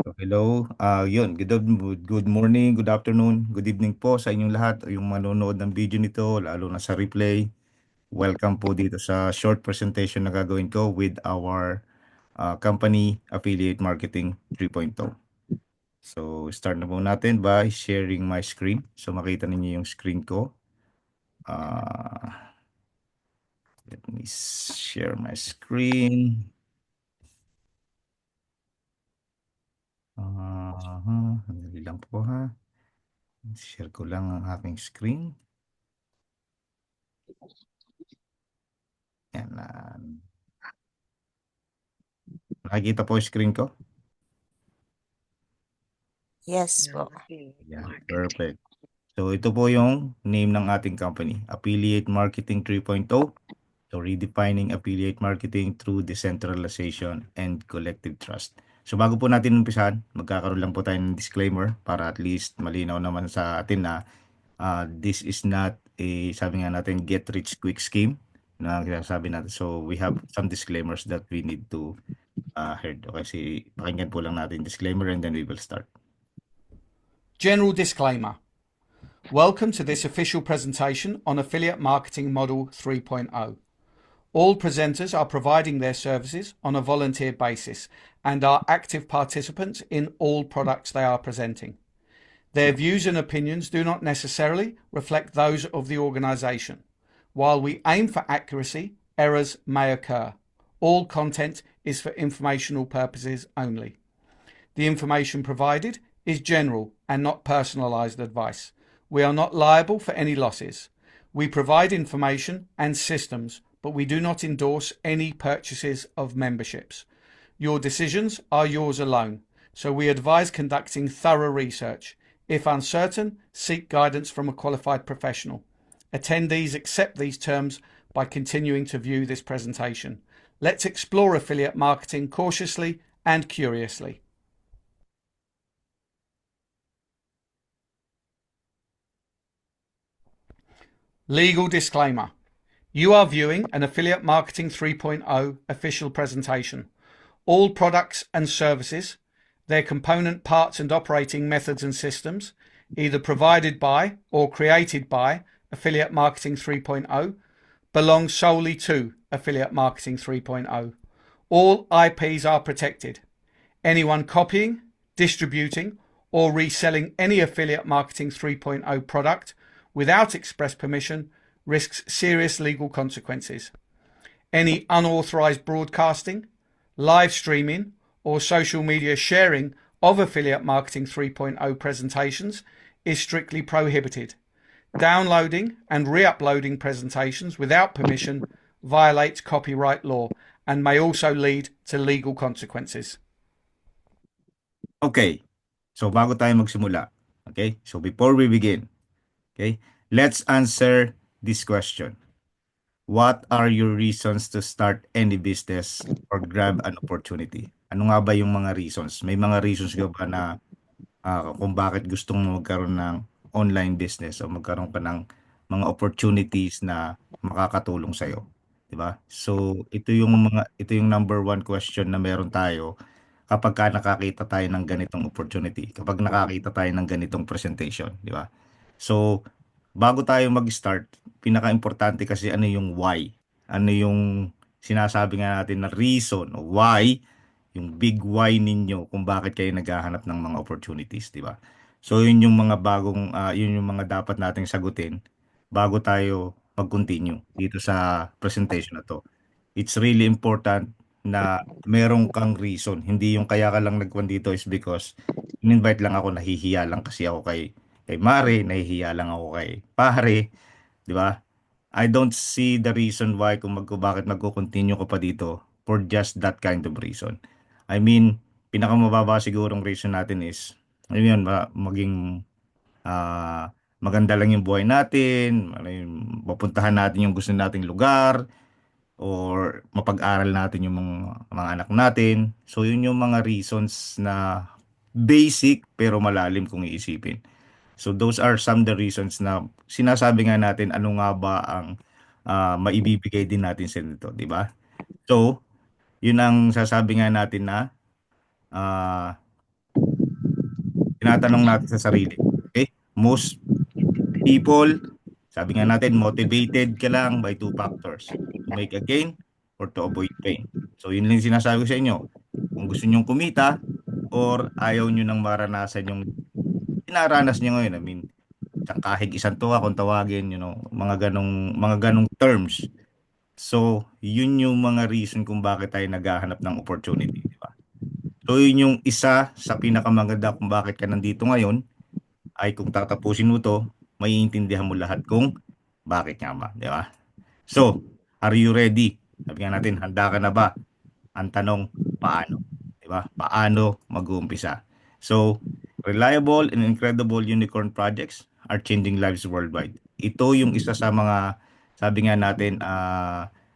So, hello, good morning, good afternoon, good evening po sa inyong lahat, yung manonood ng video nito, lalo na sa replay. Welcome po dito sa short presentation na gagawin ko with our company Affiliate Marketing 3.0. So, start na po natin by sharing my screen. So, makita ninyo yung screen ko. Let me share my screen. Sandali lang po ha. Share ko lang ang aking screen. Yan na. Nakikita po yung screen ko? Yes po. Yan, perfect. So, ito po yung name ng ating company, Affiliate Marketing 3.0. So, redefining affiliate marketing through decentralization and collective trust. So, bago po natin umpisahan, magkakaroon lang po tayo ng disclaimer para at least malinaw naman sa atin na this is not a, sabi nga natin, get rich quick scheme na sabi natin. So, we have some disclaimers that we need to heard. Okay, pakinggan po lang natin disclaimer and then we will start. General disclaimer. Welcome to this official presentation on Affiliate Marketing Model 3.0. All presenters are providing their services on a volunteer basis and are active participants in all products they are presenting. Their views and opinions do not necessarily reflect those of the organisation. While we aim for accuracy, errors may occur. All content is for informational purposes only. The information provided is general and not personalised advice. We are not liable for any losses. We provide information and systems, but we do not endorse any purchases of memberships. Your decisions are yours alone, so we advise conducting thorough research. If uncertain, seek guidance from a qualified professional. Attendees accept these terms by continuing to view this presentation. Let's explore affiliate marketing cautiously and curiously. Legal disclaimer. You are viewing an Affiliate Marketing 3.0 official presentation. All products and services, their component parts and operating methods and systems, either provided by or created by Affiliate Marketing 3.0, belong solely to Affiliate Marketing 3.0. All IPs are protected. Anyone copying, distributing, or reselling any Affiliate Marketing 3.0 product without express permission risks serious legal consequences. Any unauthorized broadcasting, live streaming, or social media sharing of Affiliate Marketing 3.0 presentations is strictly prohibited. Downloading and re-uploading presentations without permission violates copyright law and may also lead to legal consequences. Okay, so bago tayo magsimula, okay, so before we begin, okay, let's answer this question. What are your reasons to start any business or grab an opportunity? Ano nga ba yung mga reasons? May mga reasons ka ba na kung bakit gustong mo magkaroon ng online business o magkaroon ka ng mga opportunities na makakatulong sa'yo? Diba? So, ito yung number one question na meron tayo kapag nakakita tayo ng ganitong opportunity, kapag nakakita tayo ng ganitong presentation, di ba? So, bago tayo mag-start, pinaka-importante kasi ano yung why. Ano yung sinasabi nga natin na reason o why, yung big why ninyo kung bakit kayo naghahanap ng mga opportunities, di ba? So, yun yung mga yun yung mga dapat nating sagutin bago tayo mag-continue dito sa presentation na to. It's really important na merong kang reason. Hindi yung kaya ka lang nagkuhan dito is because in-invite lang ako, nahihiya lang kasi ako kay Mare, nahihiya lang ako kay Pare, di ba? I don't see the reason why bakit magko-continue ka pa dito for just that kind of reason. I mean, pinakamababa sigurong reason natin is, ayun, maging maganda lang yung buhay natin, mapuntahan natin yung gusto nating lugar, or mapag-aral natin yung mga anak natin. So, yun yung mga reasons na basic pero malalim kung iisipin. So, those are some the reasons na sinasabi nga natin ano nga ba ang maibibigay din natin sa nito, di ba? So, yun ang sasabi nga natin na ah, tinatanong natin sa sarili. Okay? Most people, sabi nga natin, motivated ka lang by two factors. To make a gain or to avoid pain. So, yun lang yung sinasabi ko sa inyo. Kung gusto nyong kumita or ayaw nyo nang maranasan yung inaranas nyo ngayon. I mean, isang kahig, isang tuwa kung tawagin, mga ganong terms. So, yun yung mga reason kung bakit tayo naghahanap ng opportunity, di ba? So, yun yung isa sa pinakamaganda kung bakit ka nandito ngayon ay kung tatapusin mo to, maiintindihan mo lahat kung bakit nga ba, di ba? So, are you ready? Sabi nga natin, handa ka na ba? Ang tanong, paano? Di ba? Paano mag-uumpisa? So, reliable and incredible unicorn projects are changing lives worldwide. Ito yung isa sa mga, sabi nga natin,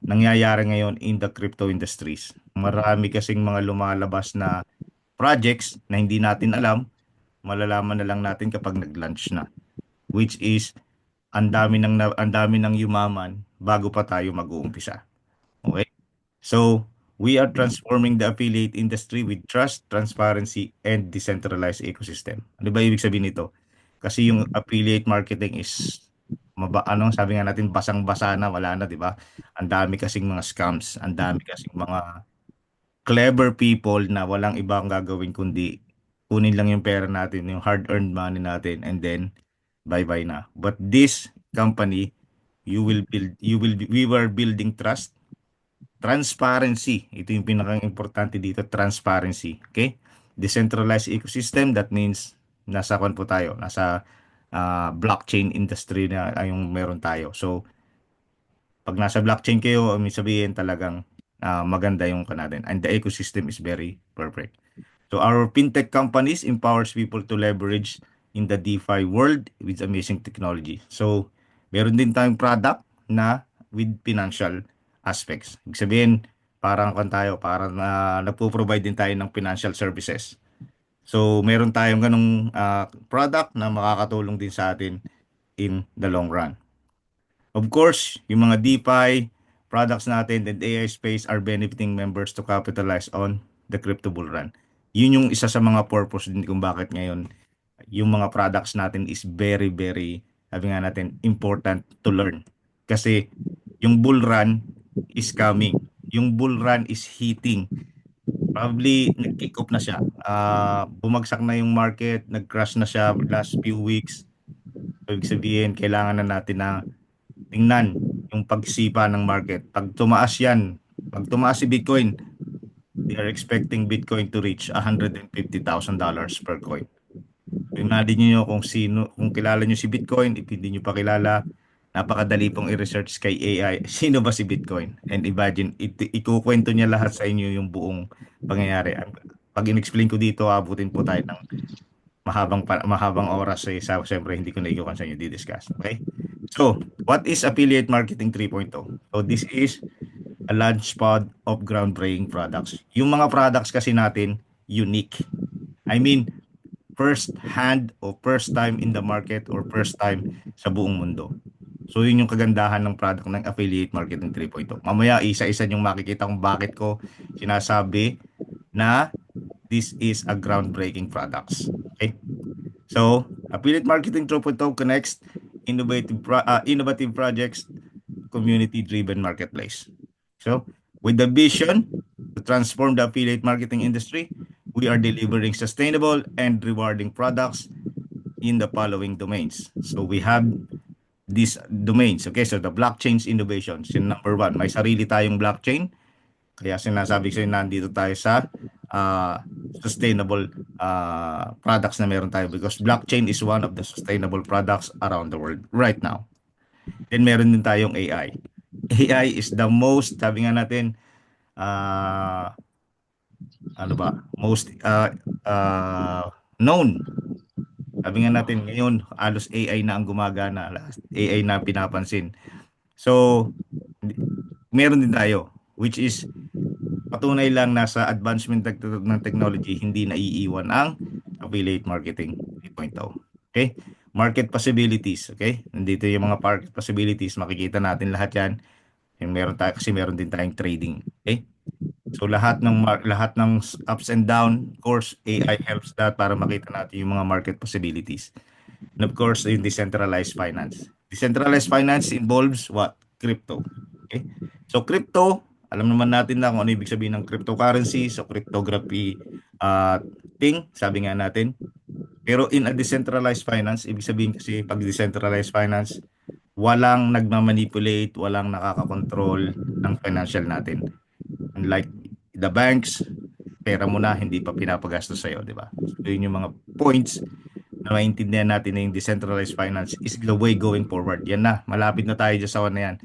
nangyayari ngayon in the crypto industries. Marami kasing mga lumalabas na projects na hindi natin alam, malalaman na lang natin kapag nag-launch na. Which is, ang dami ng yumaman bago pa tayo mag-uumpisa. Okay? So, we are transforming the affiliate industry with trust, transparency, and decentralized ecosystem. Ano ba ibig sabihin nito? Kasi yung affiliate marketing is sabi nga natin, basang-basa na, wala na, di ba? Ang dami kasing mga scams, ang dami kasing mga clever people na walang ibang gagawin kundi kunin lang yung pera natin, yung hard-earned money natin, and then bye-bye na. But this company, we were building trust, transparency. Ito yung pinakang importante dito, transparency. Okay? Decentralized ecosystem, that means nasa kwan po tayo, nasa blockchain industry na yung meron tayo. So, pag nasa blockchain kayo, may sabihin talagang maganda yung natin. And the ecosystem is very perfect. So our fintech companies empowers people to leverage in the DeFi world with amazing technology. So meron din tayong product na with financial aspects. Ibig sabihin, parang nagpo-provide din tayo ng financial services. So meron tayong ganong product na makakatulong din sa atin in the long run. Of course, yung mga DeFi products natin and AI space are benefiting members to capitalize on the crypto bull run. Yun yung isa sa mga purpose din kung bakit ngayon yung mga products natin is very, very, sabi nga natin, important to learn. Kasi yung bull run is coming. Yung bull run is hitting. Probably nag-kick off na siya. Bumagsak na yung market, nag-crash na siya last few weeks. So, ibig sabihin, kailangan na natin na tingnan yung pagsipa ng market. Pag tumaas si Bitcoin, they are expecting Bitcoin to reach $150,000 per coin. So, imagine niyo kung kilala niyo si Bitcoin, if hindi niyo pa kilala, napakadali pong i-research kay AI, sino ba si Bitcoin? And imagine, ikukwento niya lahat sa inyo yung buong pangyayari. Pag in-explain ko dito, abutin po tayo ng mahabang oras siyempre hindi ko na ikukan sa inyo di-discuss. Okay? So, what is affiliate marketing 3.0? So, this is a launchpad of groundbreaking products. Yung mga products kasi natin, unique. I mean, first hand o first time in the market or first time sa buong mundo. So, yun yung kagandahan ng product ng affiliate marketing 3.0. Mamaya, isa-isa yung makikita kung bakit ko sinasabi na this is a groundbreaking products. Okay? So, affiliate marketing 3.0 connects innovative projects, community-driven marketplace. So, with the vision to transform the affiliate marketing industry, we are delivering sustainable and rewarding products in the following domains. So, we have these domains. Okay, so the blockchain's innovations. Yung number one, may sarili tayong blockchain. Kaya sinasabi ko nandito tayo sa sustainable products na meron tayo because blockchain is one of the sustainable products around the world right now. Then meron din tayong AI. AI is the most, sabi nga natin, most known. Sabi nga natin ngayon, halos AI na ang gumagana, AI na pinapansin. So, meron din tayo, which is patunay lang na sa advancement ng technology, hindi naiiwan ang affiliate marketing 3.0. Okay? Market possibilities. Okay? Nandito yung mga market possibilities. Makikita natin lahat yan. Yung meron tayo, kasi meron din tayong trading. Okay? So lahat ng ups and down, of course, AI helps that para makita natin yung mga market possibilities. And of course, yung decentralized finance. Decentralized finance involves what? Crypto. Okay? So crypto, alam naman natin na kung ano ibig sabihin ng cryptocurrency, so cryptography uh, thing, sabi nga natin. Pero in a decentralized finance, ibig sabihin kasi pag decentralized finance, walang nagmamanipulate, walang nakakakontrol ng financial natin. Unlike the banks, pera mo na, hindi pa pinapagastos sa'yo, di ba? So, yun yung mga points na maintindihan natin na yung decentralized finance is the way going forward. Yan na, malapit na tayo dyan sa one na yan.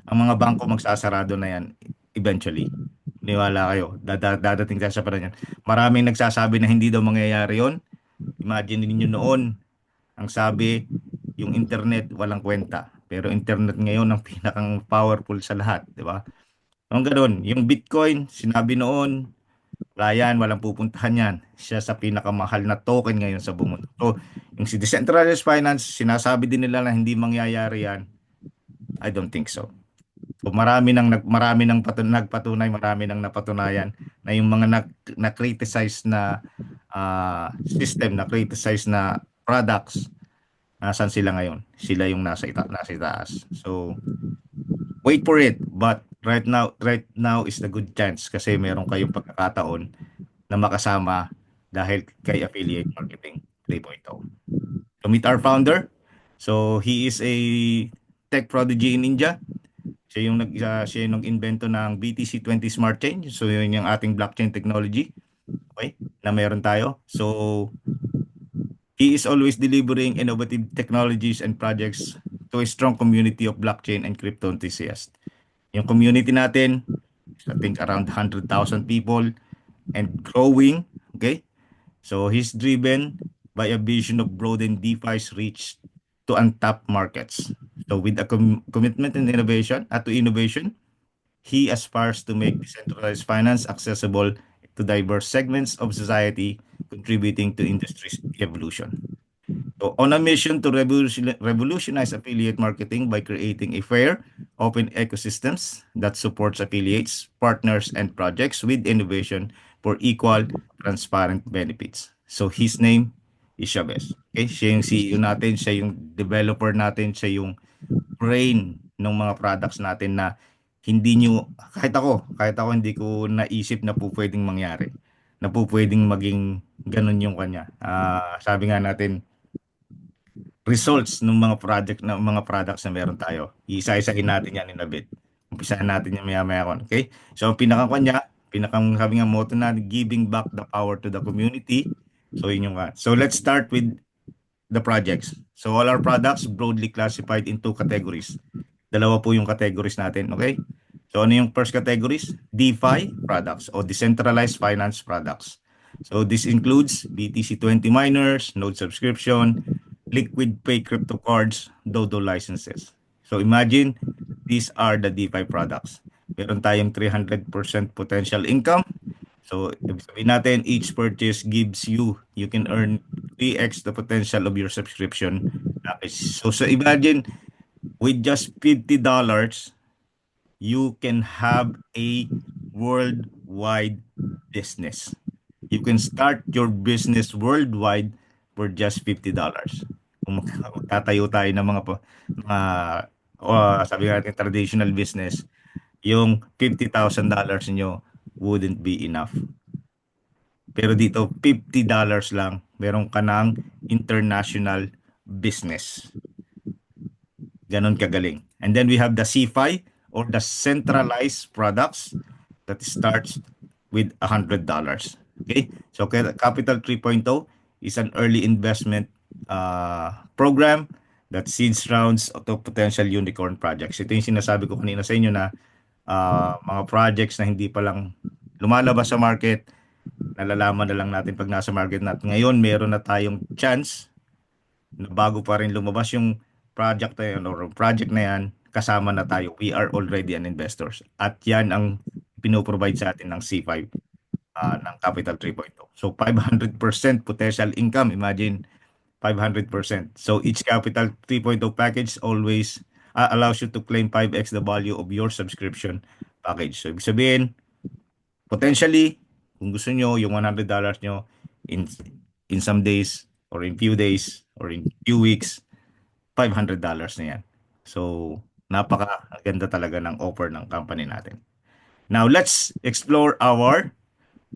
Ang mga bangko magsasarado na yan eventually. Niwala kayo, dadating tayo sa parang yan. Maraming nagsasabi na hindi daw mangyayari yon. Imagine niyo noon, ang sabi, yung internet walang kwenta. Pero internet ngayon ang pinakang powerful sa lahat, di ba? Ang ganoon, yung Bitcoin, sinabi noon, wala yan, walang pupuntahan yan. Siya sa pinakamahal na token ngayon sa buong mundo. So, yung si decentralized finance, sinasabi din nila na hindi mangyayari yan. I don't think so. So, nagpatunay, marami nang napatunayan na yung mga na-criticize na system, na-criticize na products, nasan sila ngayon? Sila yung nasa itaas. So, wait for it. But right now is the good chance kasi meron kayong pagkakataon na makasama dahil kay Affiliate Marketing 3.0. So meet our founder. So he is a tech prodigy in India. Siya yung nag-invento ng BTC20 Smart Chain. So yun yung ating blockchain technology. Okay? Na meron tayo. So he is always delivering innovative technologies and projects to a strong community of blockchain and crypto enthusiasts. Yung community natin, I think around 100,000 people and growing. Okay? So he's driven by a vision of broaden DeFi's reach to untapped markets. So with a commitment and innovation, to innovation, he aspires to make decentralized finance accessible to diverse segments of society, contributing to industry's evolution. So on a mission to revolutionize affiliate marketing by creating a fair, open ecosystems that supports affiliates, partners, and projects with innovation for equal, transparent benefits. So his name is Chavez. Okay? Siya yung CEO natin, siya yung developer natin, siya yung brain ng mga products natin na hindi nyo, kahit ako hindi ko naisip na po pwedeng mangyari. Na po pwedeng maging ganun yung kanya. Sabi nga natin, results ng mga products na meron tayo. Iisa-isahin natin yan in a bit. Umpisahan natin yan maya-maya kon. Okay? So, ang pinakang sabi nga motto na, giving back the power to the community. So, yun yung So, let's start with the projects. So, all our products broadly classified in two categories. Dalawa po yung categories natin. Okay? So, ano yung first categories? DeFi products o decentralized finance products. So, this includes BTC20 miners, node subscription, liquid pay crypto cards, Dodo licenses. So, imagine, these are the DeFi products. Meron tayong 300% potential income. So, ibig sabihin natin, each purchase gives you can earn 3x the potential of your subscription package. So imagine, with just $50, you can have a worldwide business. You can start your business worldwide for just $50. Kung magtatayo tayo ng mga sabi natin traditional business, yung $50,000 nyo wouldn't be enough. Pero dito, $50 lang, meron ka ng international business. Ganon kagaling. And then we have the CFI or the centralized products that starts with $100. Okay? So Capital 3.0 is an early investment program that seeds rounds to potential unicorn projects. Ito yung sinasabi ko kanina sa inyo na mga projects na hindi pa lang lumalabas sa market, nalalaman na lang natin pag nasa market natin. Ngayon, meron na tayong chance na bago pa rin lumabas yung project na yan, kasama na tayo. We are already an investors. At yan ang pinoprovide sa atin ng C5 ng Capital 3.0. So 500% potential income. Imagine 500%. So each Capital 3.0 package always allows you to claim 5x the value of your subscription package. So ibig sabihin, Potentially, kung gusto nyo, yung $100 nyo in in some days or in few days or in few weeks, $500 na yan. So, napakaganda talaga ng offer ng company natin. Now, let's explore our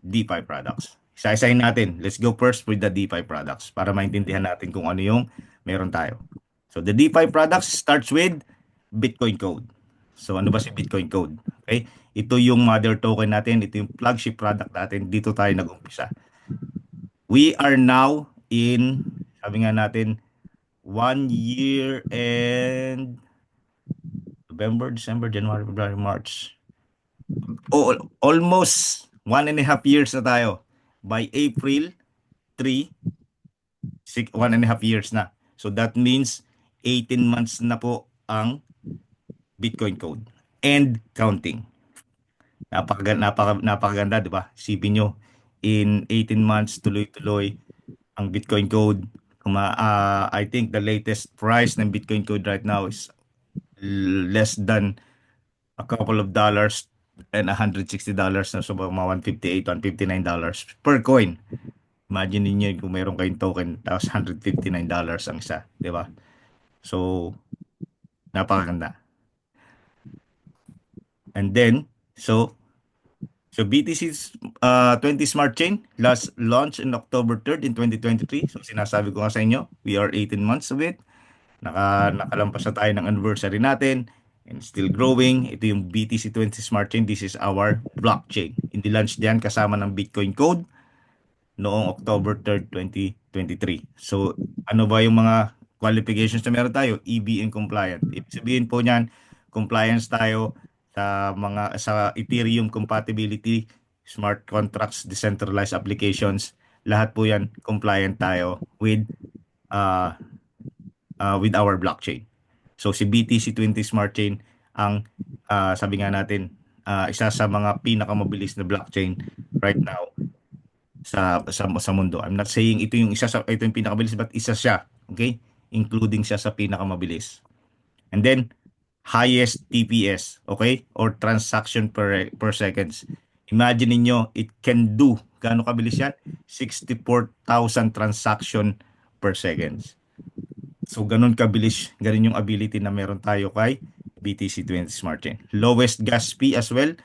DeFi products. Isa-isahin natin. Let's go first with the DeFi products para maintindihan natin kung ano yung meron tayo. So, the DeFi products starts with Bitcoin Code. So, ano ba si Bitcoin Code? Okay? Ito yung mother token natin. Ito yung flagship product natin. Dito tayo nag-umpisa. We are now in, sabi nga natin, 1 year and November, December, January, February, March. Almost 1.5 years na tayo. By April 3, 1.5 years na. So that means 18 months na po ang Bitcoin Code. And counting. Napakaganda, di ba? Isipin nyo, in 18 months, tuloy-tuloy ang Bitcoin Code. I think the latest price ng Bitcoin Code right now is less than a couple of dollars and $160 na, so mga 158, $159 per coin. Imagine niyo kung mayroon kayong token tapos $159 ang isa, di ba? So, napakaganda. And then, so BTC's 20 Smart Chain last launched in October 3rd in 2023. So, sinasabi ko nga sa inyo, we are 18 months of it. Nakalampas na tayo ng anniversary natin and still growing. Ito yung BTC 20 Smart Chain. This is our blockchain. Hindi launch diyan kasama ng Bitcoin Code noong October 3rd, 2023. So, ano ba yung mga qualifications na meron tayo? EVM compliant. Ibig sabihin po niyan, compliance tayo sa Ethereum compatibility, smart contracts, decentralized applications. Lahat po yan compliant tayo uh, with our blockchain. So si BTC20 Smart Chain ang sabi nga natin isa sa mga pinakamabilis na blockchain right now sa mundo. I'm not saying ito yung pinakamabilis, but isa siya, okay? Including siya sa pinakamabilis. And then highest TPS, okay? Or transaction per seconds. Imagine niyo, it can do gaano kabilis yan? 64,000 transaction per seconds. So, ganun kabilis, ganun yung ability na meron tayo kay BTC20 Smart Chain. Lowest gas fee as well.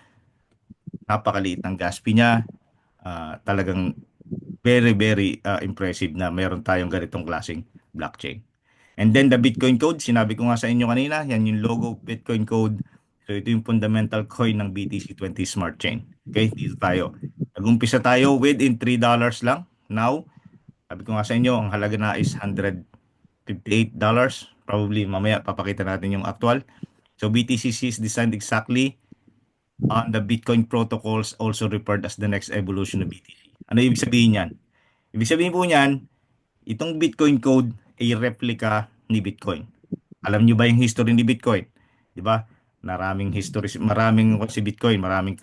Napakaliit ng gas fee niya. Talagang very, very impressive na meron tayong ganitong klaseng blockchain. And then the Bitcoin code, sinabi ko nga sa inyo kanina, yan yung logo Bitcoin code. So, ito yung fundamental coin ng BTC20 Smart Chain. Okay, dito tayo. Nag-umpisa tayo within $3 lang. Now, sabi ko nga sa inyo, ang halaga na is $158. Probably mamaya papakita natin yung actual. So BTCC is designed exactly on the Bitcoin protocols, also referred as the next evolution of BTC. Ano ibig sabihin yan? Ibig sabihin po niyan, itong Bitcoin code ay replica ni Bitcoin. Alam niyo ba yung history ni Bitcoin? 'Di ba? Maraming history, maraming si Bitcoin, maraming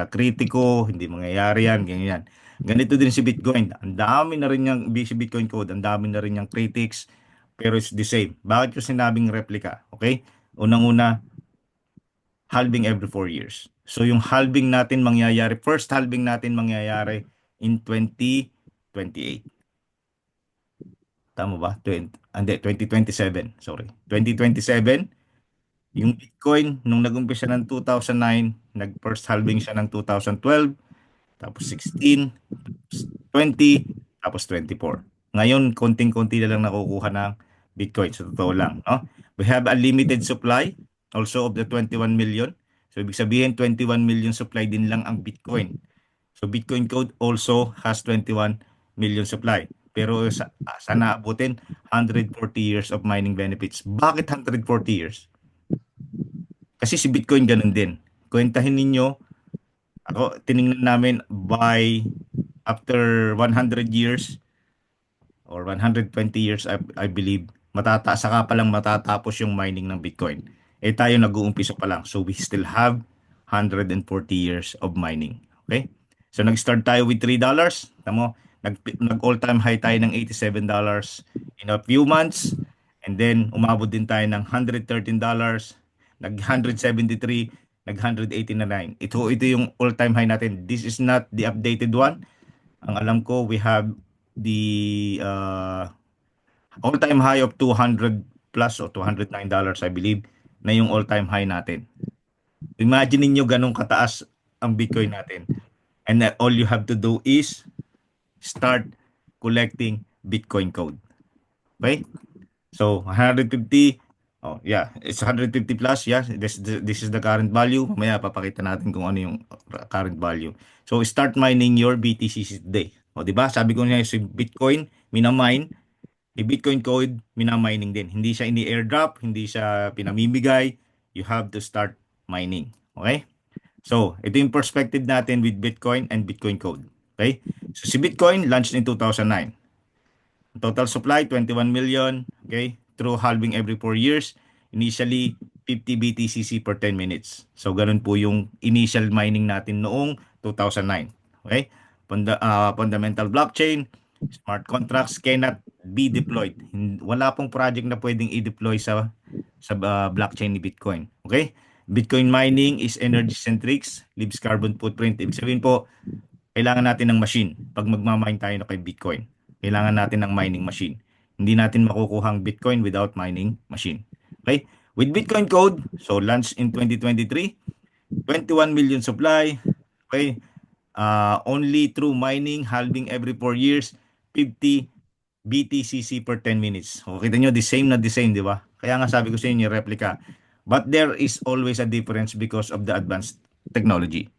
kritiko, hindi mangyayari yan, ganyan. Ganito din si Bitcoin. Ang dami na rin yung si Bitcoin code, ang dami na rin yung critics, pero it's the same. Bakit ko sinabing replica? Okay? Unang-una, halving every 4 years. So yung halving natin mangyayari, first halving natin mangyayari in 2028. Tama ba? 2027, sorry. 2027, yung Bitcoin, nung nag-umpisa ng 2009, nag-first halving siya ng 2012, tapos 16, 20, tapos 24. Ngayon, konting-konti na lang nakukuha ng Bitcoin. Sa totoo lang, no? We have a limited supply also of the 21 million. So, ibig sabihin, 21 million supply din lang ang Bitcoin. So, Bitcoin Code also has 21 million supply. Pero sana abutin 140 years of mining benefits. Bakit 140 years? Kasi si Bitcoin ganun din. Kwentahin ninyo, tiningnan namin by after 100 years or 120 years, I believe, saka pa lang matatapos yung mining ng Bitcoin. Eh tayo nag-uumpisa pa lang. So we still have 140 years of mining. Okay? So nag-start tayo with $3. Tamo, nag-all-time high tayo ng $87 in a few months. And then umabot din tayo ng $113, nag-173, nag 189. Ito yung all-time high natin. This is not the updated one. Ang alam ko, we have the all-time high of 200 plus o $209, I believe, na yung all-time high natin. Imagine niyo ganun kataas ang Bitcoin natin. And that all you have to do is start collecting Bitcoin code. Okay? So, 150, oh yeah, it's 150 plus, yeah. This is the current value. Mamaya papakita natin kung ano yung current value. So, start mining your BTC today. O, di ba? Sabi ko niya, si Bitcoin, minamine, Bitcoin code, minamining din. Hindi siya ini-airdrop, hindi siya pinamimigay. You have to start mining. Okay? So, ito yung perspective natin with Bitcoin and Bitcoin code. Okay? So, si Bitcoin launched in 2009. Total supply, 21 million. Okay? Through halving every 4 years. Initially, 50 BTCC per 10 minutes. So, ganun po yung initial mining natin noong 2009. Okay? Fundamental blockchain, smart contracts cannot be deployed. Wala pong project na pwedeng i-deploy sa blockchain ni Bitcoin. Okay? Bitcoin mining is energy centric, leaves carbon footprint. Ibig sabihin po, kailangan natin ng machine. Pag magmamine tayo na kay Bitcoin, kailangan natin ng mining machine. Hindi natin makukuha ang Bitcoin without mining machine. Okay? With Bitcoin code, so launched in 2023, 21 million supply. Okay? Only through mining, halving every 4 years, 50 BTCC per 10 minutes. O, kita nyo, the same na the same, di ba? Kaya nga sabi ko sa inyo, replica. But there is always a difference because of the advanced technology.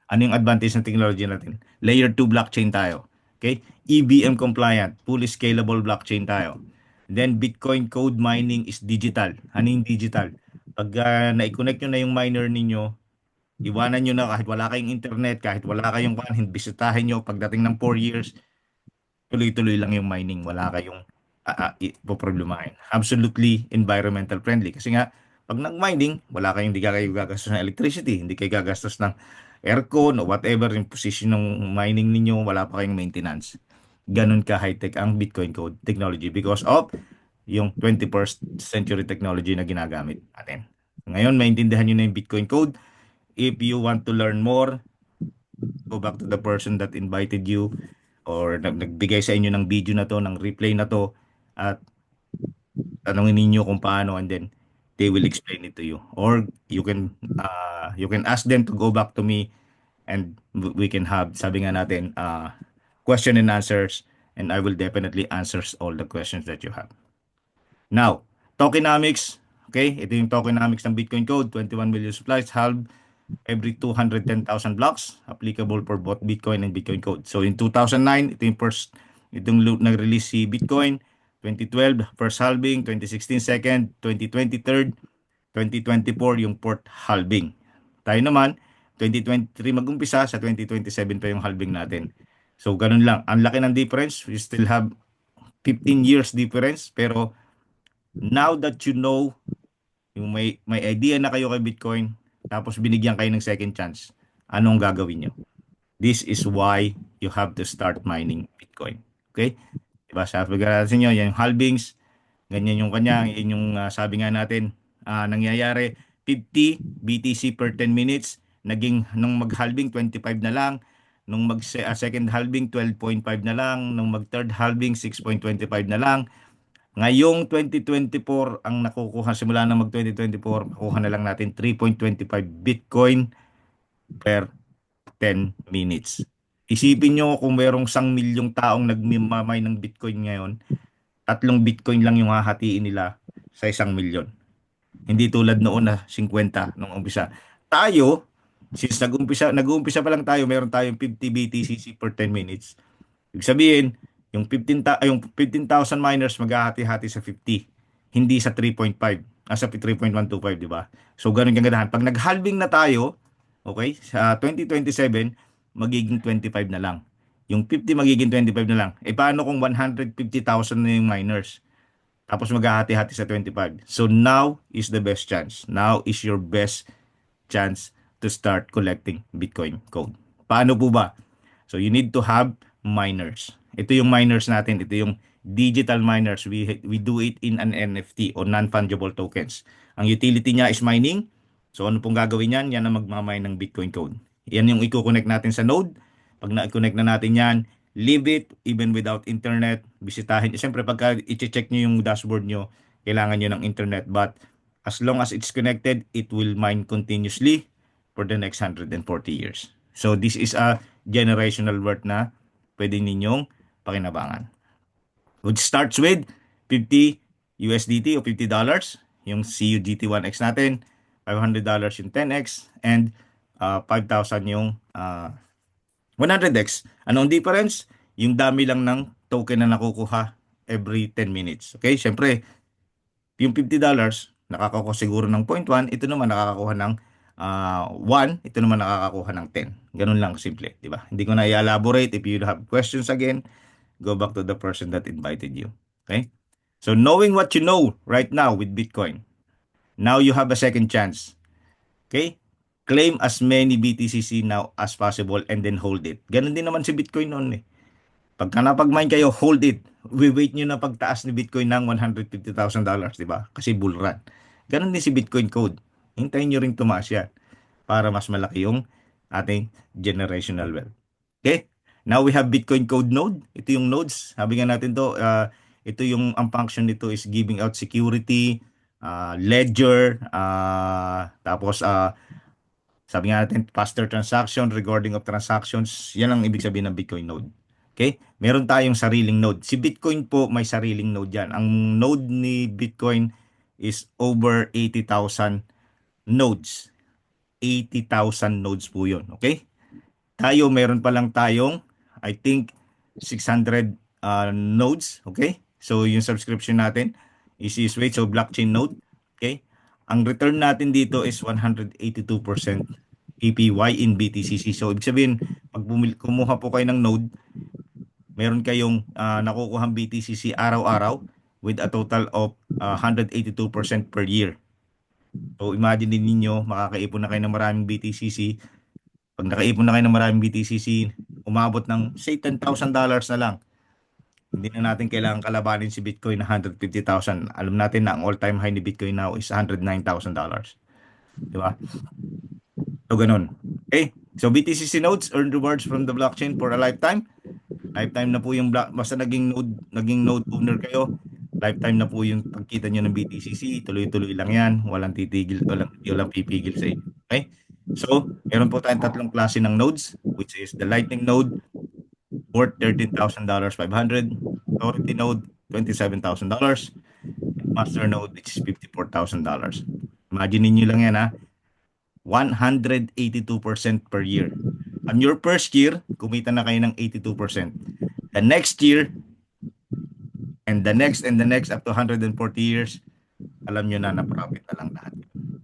Ano yung advantage ng technology natin? Layer 2 blockchain tayo. Okay? EVM compliant, fully scalable blockchain tayo. Then Bitcoin code mining is digital. Ano yung digital? Pag na-connect nyo na yung miner ninyo, iwanan nyo na kahit wala kayong internet, kahit wala kayong bisitahin nyo pagdating ng 4 years, tuloy-tuloy lang yung mining. Wala kayong poproblemahin. Absolutely environmental friendly. Kasi nga, pag nag-mining, hindi kayo gagastos ng electricity, hindi kayo gagastos ng aircon o whatever yung position ng mining ninyo, wala pa kayong maintenance. Ganun ka high-tech ang Bitcoin code technology because of yung 21st century technology na ginagamit natin. Ngayon, maintindihan nyo na yung Bitcoin code. If you want to learn more, go back to the person that invited you or nagbigay sa inyo ng video na to, ng replay na to, at tanongin ninyo kung paano, and then they will explain it to you. Or you can ask them to go back to me, and we can have, sabi nga natin, question and answers, and I will definitely answer all the questions that you have. Now, tokenomics, okay? Ito yung tokenomics ng Bitcoin code, 21 million supplies, halve every 210,000 blocks, applicable for both Bitcoin and Bitcoin code. So in 2009, itong nag-release si Bitcoin, 2012 first halving, 2016 second, 2020 third, 2024 yung fourth halving. Tayo naman, 2023 mag-umpisa, sa 2027 pa yung halving natin. So ganun lang, ang laki ng difference. We still have 15 years difference, pero now that you know, yung may idea na kayo kay Bitcoin, tapos binigyan kayo ng second chance, anong gagawin nyo? This is why you have to start mining Bitcoin. Okay? Diba? Sabi ko sa inyo, yung halvings, ganyan yung kanya, yun yung sabi nga natin, nangyayari, 50 BTC per 10 minutes, nung mag-halving, 25 na lang, nung second halving, 12.5 na lang, nung mag-third halving, 6.25 na lang. Ngayong 2024, ang nakukuha, simula na mag-2024, makuha na lang natin 3.25 Bitcoin per 10 minutes. Isipin nyo kung merong 1 milyong taong nagmamay ng Bitcoin ngayon, 3 Bitcoin lang yung hahatiin nila sa 1 milyon. Hindi tulad noon na 50 nung umpisa. Tayo, since nag-uumpisa pa lang tayo, meron tayong 50 BTCC per 10 minutes. Ibig sabihin, yung 15,000 miners maghahati-hati sa 50, hindi sa 3.5, sa 3.125, di ba? So ganun yung ganahan. Pag nag-halving na tayo, okay, sa 2027, magiging 25 na lang. Yung 50 magiging 25 na lang. E paano kung 150,000 na yung miners? Tapos maghahati-hati sa 25. So now is the best chance. Now is your best chance to start collecting Bitcoin code. Paano po ba? So you need to have miners. Ito yung miners natin. Ito yung digital miners. We do it in an NFT o non-fungible tokens. Ang utility niya is mining. So ano pong gagawin yan? Yan ang magmamine ng Bitcoin code. Yan yung i-connect natin sa node. Pag na-connect na natin yan, leave it even without internet. Bisitahin. Siyempre pagka i-check nyo yung dashboard nyo, kailangan nyo ng internet. But as long as it's connected, it will mine continuously for the next 140 years. So this is a generational worth na pwede ninyong pakinabangan. Which starts with 50 USDT o $50, yung CUGT1X natin, $500 yung 10X, and 5,000 yung 100X. Ano ang difference? Yung dami lang ng token na nakukuha every 10 minutes. Okay? Siyempre, yung $50, nakakakuha siguro ng 0.1, ito naman nakakakuha ng 1, ito naman nakakakuha ng 10. Ganun lang simple, di ba? Hindi ko na i-elaborate. If you have questions again, go back to the person that invited you. Okay? So knowing what you know right now with Bitcoin, now you have a second chance. Okay? Claim as many BTCC now as possible and then hold it. Ganun din naman si Bitcoin noon eh. Pagka napag-mine kayo, hold it. We-wait nyo na pagtaas ni Bitcoin ng $150,000, di ba? Kasi bull run. Ganun din si Bitcoin code. Hintayin nyo rin tumaas yan para mas malaki yung ating generational wealth. Okay? Now we have Bitcoin code node. Ito yung nodes. Sabi nga natin to, ito yung ang function nito is giving out security, ledger, tapos sabi nga natin faster transaction, recording of transactions. Yan ang ibig sabihin ng Bitcoin node. Okay? Meron tayong sariling node. Si Bitcoin po may sariling node yan. Ang node ni Bitcoin is over 80,000 nodes. 80,000 nodes po yun. Okay? Tayo, meron pa lang tayong, I think, 600 nodes. Okay? So, yung subscription natin is wait, so blockchain node. Okay? Ang return natin dito is 182% PPY in BTCC. So, ibig sabihin, pag kumuha po kayo ng node, meron kayong nakukuhang BTCC araw-araw with a total of 182% per year. So, imagine din ninyo, makakaipon na kayo ng maraming BTCC. Pag nakaipon na kayo ng maraming BTCC, umabot ng, say, $10,000 na lang. Hindi na natin kailangan kalabanin si Bitcoin na 150,000. Alam natin na ang all-time high ni Bitcoin now is $109,000. Di ba? So, ganun. Okay. So, BTCC nodes earn rewards from the blockchain for a lifetime. Lifetime na po yung basta naging node owner kayo, lifetime na po yung pagkita nyo ng BTCC, tuloy-tuloy lang yan, walang titigil, walang pipigil sa inyo. Okay? So, meron po tayong tatlong klase ng nodes, which is the Lightning node, worth $13,500, Authority node, $27,000, Master node, which is $54,000. Imagine niyo lang yan ha, 182% per year. On your first year, kumita na kayo ng 82%. The next year, and the next up to 140 years, alam nyo na profit na lang lahat.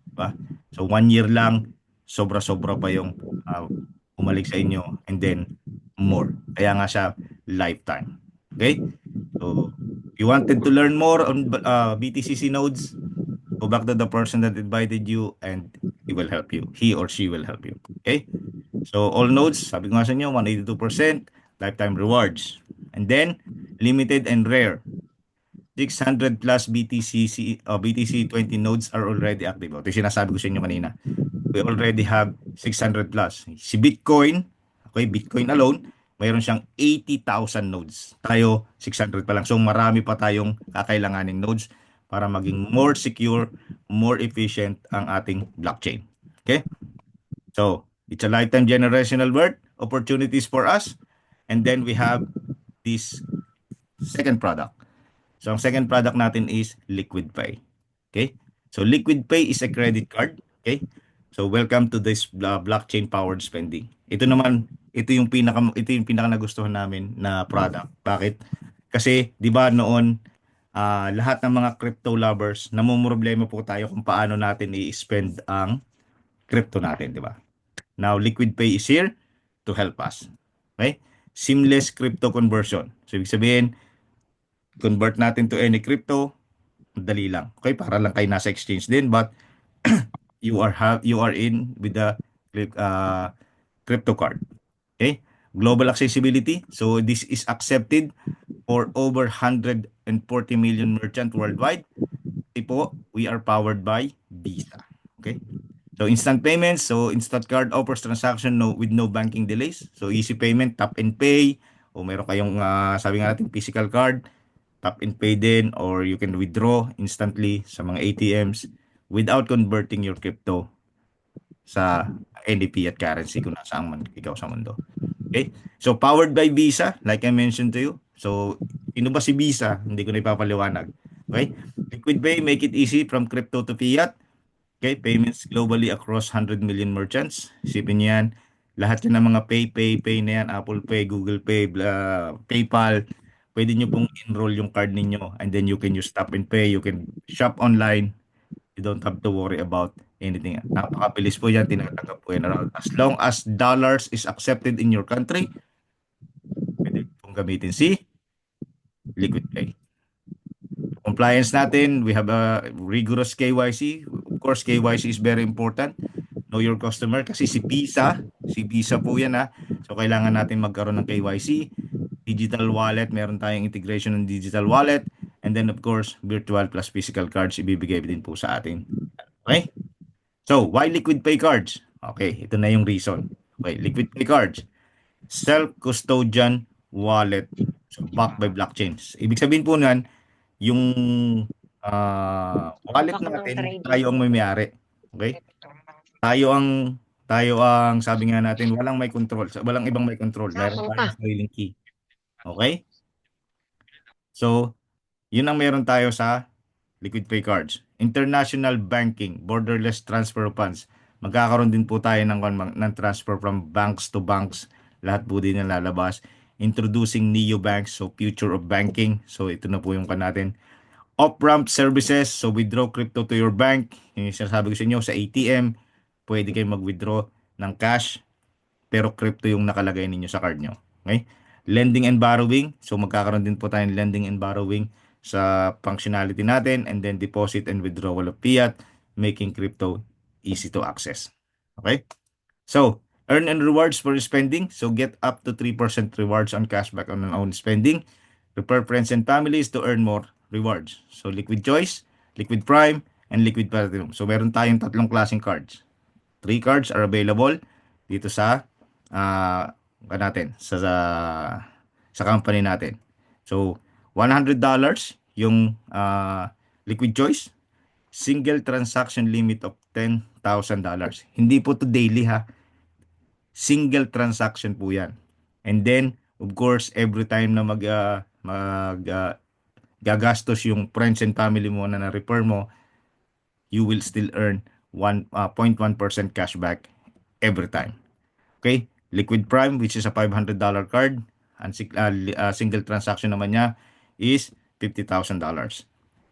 Diba? So 1 year lang, sobra-sobra pa yung umalik sa inyo, and then more. Kaya nga siya lifetime. Okay? So, if you wanted to learn more on BTCC nodes, go back to the person that invited you and he will help you. He or she will help you. Okay? So, all nodes, sabi ko nga sa inyo, 182%, lifetime rewards. And then, limited and rare. 600 plus BTC20 nodes are already active. Ito yung sinasabi ko sa inyo kanina. We already have 600 plus. Si Bitcoin, okay, Bitcoin alone, mayroon siyang 80,000 nodes. Tayo, 600 pa lang. So, marami pa tayong kakailanganing nodes para maging more secure, more efficient ang ating blockchain. Okay? So, it's a lifetime generational wealth opportunities for us. And then we have this second product. So, ang second product natin is Liquid Pay. Okay? So, Liquid Pay is a credit card. Okay? So, welcome to this blockchain-powered spending. Ito naman, ito yung pinaka nagustuhan namin na product. Bakit? Kasi, di ba noon, lahat ng mga crypto lovers, namumroblema po tayo kung paano natin i-spend ang crypto natin, di ba? Now, Liquid Pay is here to help us. Okay? Seamless crypto conversion. So, ibig sabihin, convert natin to any crypto, dali lang. Okay? Para lang kayo nasa exchange din, but you are in with the crypto card. Okay? Global accessibility. So, this is accepted for over 140 million merchant worldwide. Ito po, we are powered by Visa. Okay? So, So instant payments, so instant card offers transaction with no banking delays. So easy payment, tap and pay, o meron kayong sabi nga natin physical card, tap and pay din, or you can withdraw instantly sa mga ATMs without converting your crypto sa NDP at currency kung nasaan man ikaw sa mundo. Okay? So powered by Visa, like I mentioned to you. So sino ba si Visa? Hindi ko na ipapaliwanag. Okay? Liquid Pay, make it easy from crypto to fiat. Okay, payments globally across 100 million merchants. Isipin niyo yan. Lahat yan ng mga pay na yan, Apple Pay, Google Pay, PayPal. Pwede niyo pong enroll yung card ninyo and then you can use tap and pay. You can shop online. You don't have to worry about anything. Napakabilis po yan. Tinatanggap po yan around. As long as dollars is accepted in your country, pwede pong gamitin si Liquid Pay. Compliance natin, we have a rigorous KYC. Of course, KYC is very important. Know your customer kasi si Visa po yan ha. So kailangan natin magkaroon ng KYC. Digital wallet, meron tayong integration ng digital wallet. And then of course, virtual plus physical cards ibibigay din po sa atin. Okay? So, why liquid pay cards? Okay, ito na yung reason. Okay, liquid pay cards. Self-custodian wallet. So, backed by blockchains. Ibig sabihin po nan, yung wallet natin, tayo ang may-ari. Okay? Tayo ang sabi nga natin, walang may control. Walang ibang may control. Meron tayong sariling key. Okay? So, yun ang meron tayo sa liquid pay cards. International banking, borderless transfer of funds. Magkakaroon din po tayo ng transfer from banks to banks. Lahat po din yung lalabas. Introducing neobanks, so future of banking. So ito na po yung natin. Off-ramp services, so withdraw crypto to your bank. Yung sinasabi ko sa inyo, sa ATM, pwede kayo mag-withdraw ng cash, pero crypto yung nakalagay ninyo sa card nyo. Okay? Lending and borrowing, so magkakaroon din po tayo ng lending and borrowing sa functionality natin, and then deposit and withdrawal of fiat, making crypto easy to access. Okay? So, earn and rewards for spending. So, get up to 3% rewards on cashback on your own spending. Refer friends and families to earn more rewards. So, Liquid Choice, Liquid Prime, and Liquid Platinum. So, meron tayong tatlong klaseng cards. 3 cards are available dito sa natin sa company natin. So, $100 yung Liquid Choice, single transaction limit of $10,000. Hindi po to daily ha. Single transaction po 'yan. And then, of course, every time na gagastos yung friends and family mo na na-refer mo, you will still earn 0.1% cashback every time. Okay? Liquid Prime, which is a $500 card, and single transaction naman niya is $50,000.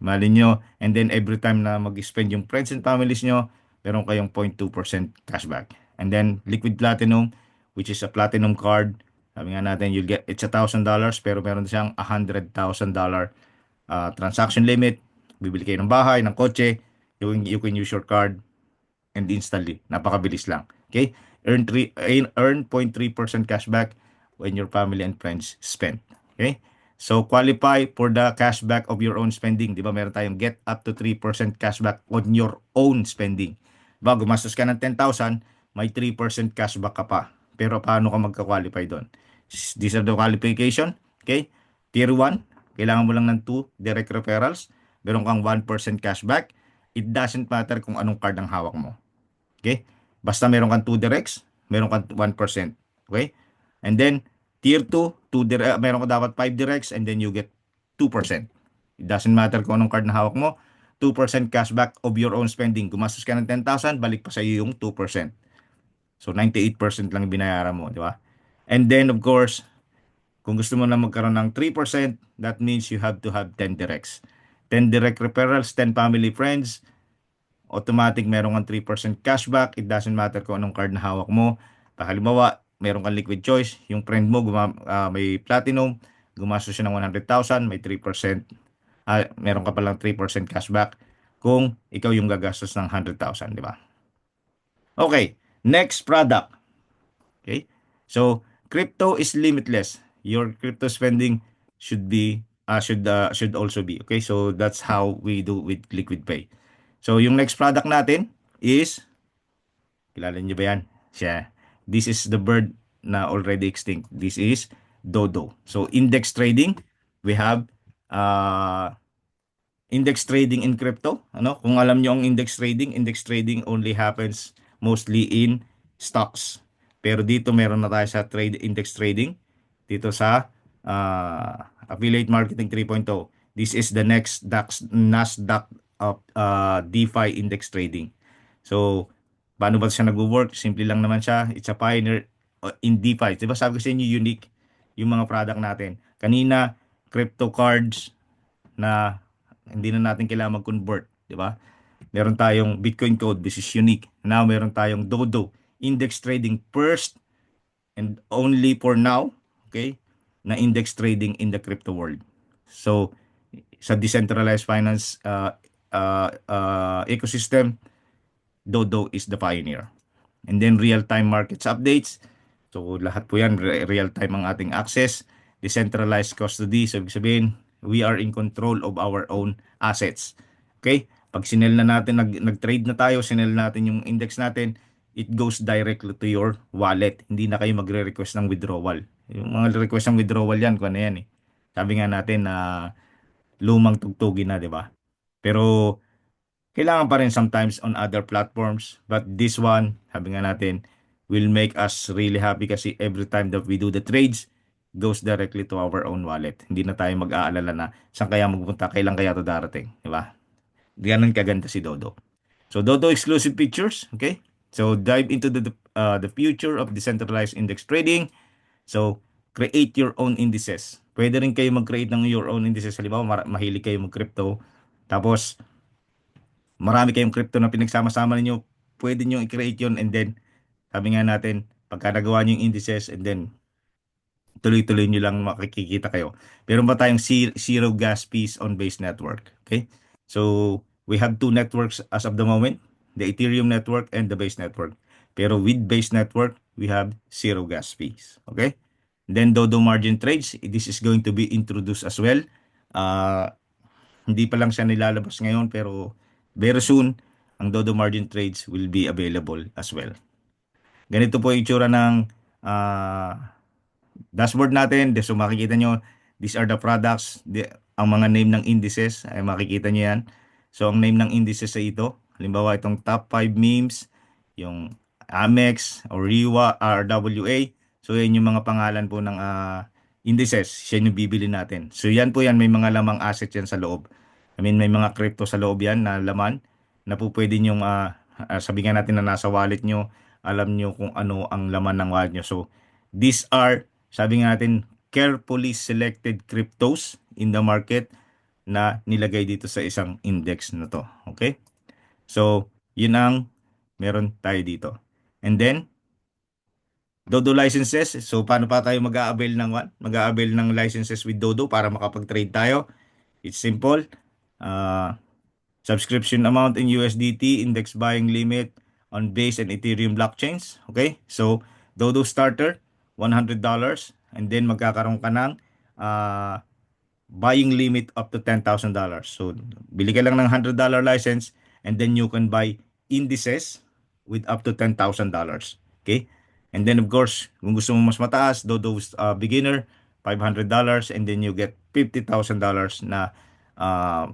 Mali nyo, and then every time na mag-spend yung friends and families nyo, meron kayong 0.2% cashback. And then Liquid Platinum, which is a platinum card, sabi nga natin, it's $1,000, pero meron siyang $100,000 transaction limit. Bibili kayo ng bahay, ng kotse, you can use your card and instantly. Napakabilis lang. Okay? Earn 0.3% cashback when your family and friends spend. Okay? So, qualify for the cashback of your own spending. Di ba? Meron tayong get up to 3% cashback on your own spending. Diba? Gumastos ka ng 10,000, may 3% cashback ka pa. Pero paano ka magka-qualify doon? These are the qualification. Okay? Tier 1, kailangan mo lang ng 2 direct referrals. Meron kang 1% cashback. It doesn't matter kung anong card ang hawak mo. Okay? Basta meron kang 2 directs, meron kang 1%. Okay? And then, tier 2, meron ka dapat 5 directs and then you get 2%. It doesn't matter kung anong card na hawak mo. 2% cashback of your own spending. Gumastos ka ng 10,000, balik pa sa iyo yung 2%. So, 98% lang binayaran mo, di ba? And then, of course, kung gusto mo na magkaroon ng 3%, that means you have to have 10 directs. 10 direct referrals, 10 family friends, automatic meron kang 3% cashback. It doesn't matter kung anong card na hawak mo. Halimbawa, meron kang Liquid Choice, yung friend mo may Platinum, gumastos siya ng 100,000, may 3%, meron ka palang 3% cashback kung ikaw yung gagastos ng 100,000, di ba? Okay, next product. Okay? So, crypto is limitless. Your crypto spending should also be. Okay? So, that's how we do with Liquid Pay. So, yung next product natin is Kilala niyo ba yan? Siya. This is the bird na already extinct. This is dodo. So index trading, we have uh, index trading in crypto. Ano? Kung alam niyo ang index trading only happens mostly in stocks. Pero dito meron na tayo sa index trading dito sa Affiliate Marketing 3.0. This is the next Nasdaq of DeFi index trading. So, paano ba siya nagwo-work? Simple lang naman siya. It's a pioneer in DeFi. Diba sabi ko sa inyo, unique yung mga product natin. Kanina, crypto cards na hindi na natin kailangan mag-convert. Diba? Meron tayong Bitcoin code. This is unique. Now, meron tayong Dodo. Index trading first and only for now. Okay? Na index trading in the crypto world. So, sa decentralized finance ecosystem, Dodo is the pioneer. And then real-time markets updates. So lahat po yan, real-time ang ating access. Decentralized custody. So ibig sabihin, we are in control of our own assets. Okay? Pag sinel na natin, nag-trade na tayo, sinel natin yung index natin, it goes directly to your wallet. Hindi na kayo magre-request ng withdrawal. Yung mga request ng withdrawal yan, kung ano yan eh. Sabi nga natin na lumang tugtugin na, di ba? Pero kailangan pa rin sometimes on other platforms. But this one, sabi nga natin, will make us really happy kasi every time that we do the trades, goes directly to our own wallet. Hindi na tayo mag-aalala na saan kaya magpunta, kailan kaya to darating, di ba? Ganun kaganda si Dodo. So Dodo exclusive features, okay? So dive into the future of decentralized index trading. So create your own indices. Pwede rin kayo mag-create ng your own indices. Halimbawa, mahilig kayo mag-crypto. Tapos marami kayong crypto na pinagsama-sama ninyo, pwede nyo i-create yun and then, sabi nga natin, pagka nagawa nyo yung indices and then, tuloy-tuloy nyo lang makikita kayo. Meron ba tayong zero gas fees on Base Network? Okay? So, we have two networks as of the moment, the Ethereum network and the Base network. Pero with Base network, we have zero gas fees. Okay? Then Dodo margin trades, this is going to be introduced as well. Uh, Hindi pa lang siya nilalabas ngayon pero very soon ang Dodo margin trades will be available as well. Ganito po yung itsura ng ah, dashboard natin. So makikita nyo, these are the products, ang mga name ng indices, ay makikita nyo yan. So ang name ng indices sa ito, halimbawa itong top 5 memes, yung Amex or RIWA, RWA. So yan yung mga pangalan po ng indices, siya yung bibili natin. So yan po yan, may mga lamang asset yan sa loob. I mean, may mga crypto sa loob yan na laman na po pwede nyong sabihin natin na nasa wallet nyo, alam nyo kung ano ang laman ng wallet nyo. So these are, sabi nga natin, carefully selected cryptos in the market na nilagay dito sa isang index na to. Okay? So, yun ang meron tayo dito. And then, Dodo licenses. So, paano pa tayo mag-a-avail ng mag-a-avail ng licenses with Dodo para makapag-trade tayo? It's simple. Uh, Subscription amount in USDT, index buying limit on Base and Ethereum blockchains. Okay? So, Dodo starter, $100. And then, magkakaroon ka ng uh, buying limit up to $10,000. So, bili ka lang ng $100 license and then you can buy indices with up to $10,000. Okay? And then, of course, kung gusto mo mas mataas, Dodo's beginner, $500 and then you get $50,000 na uh,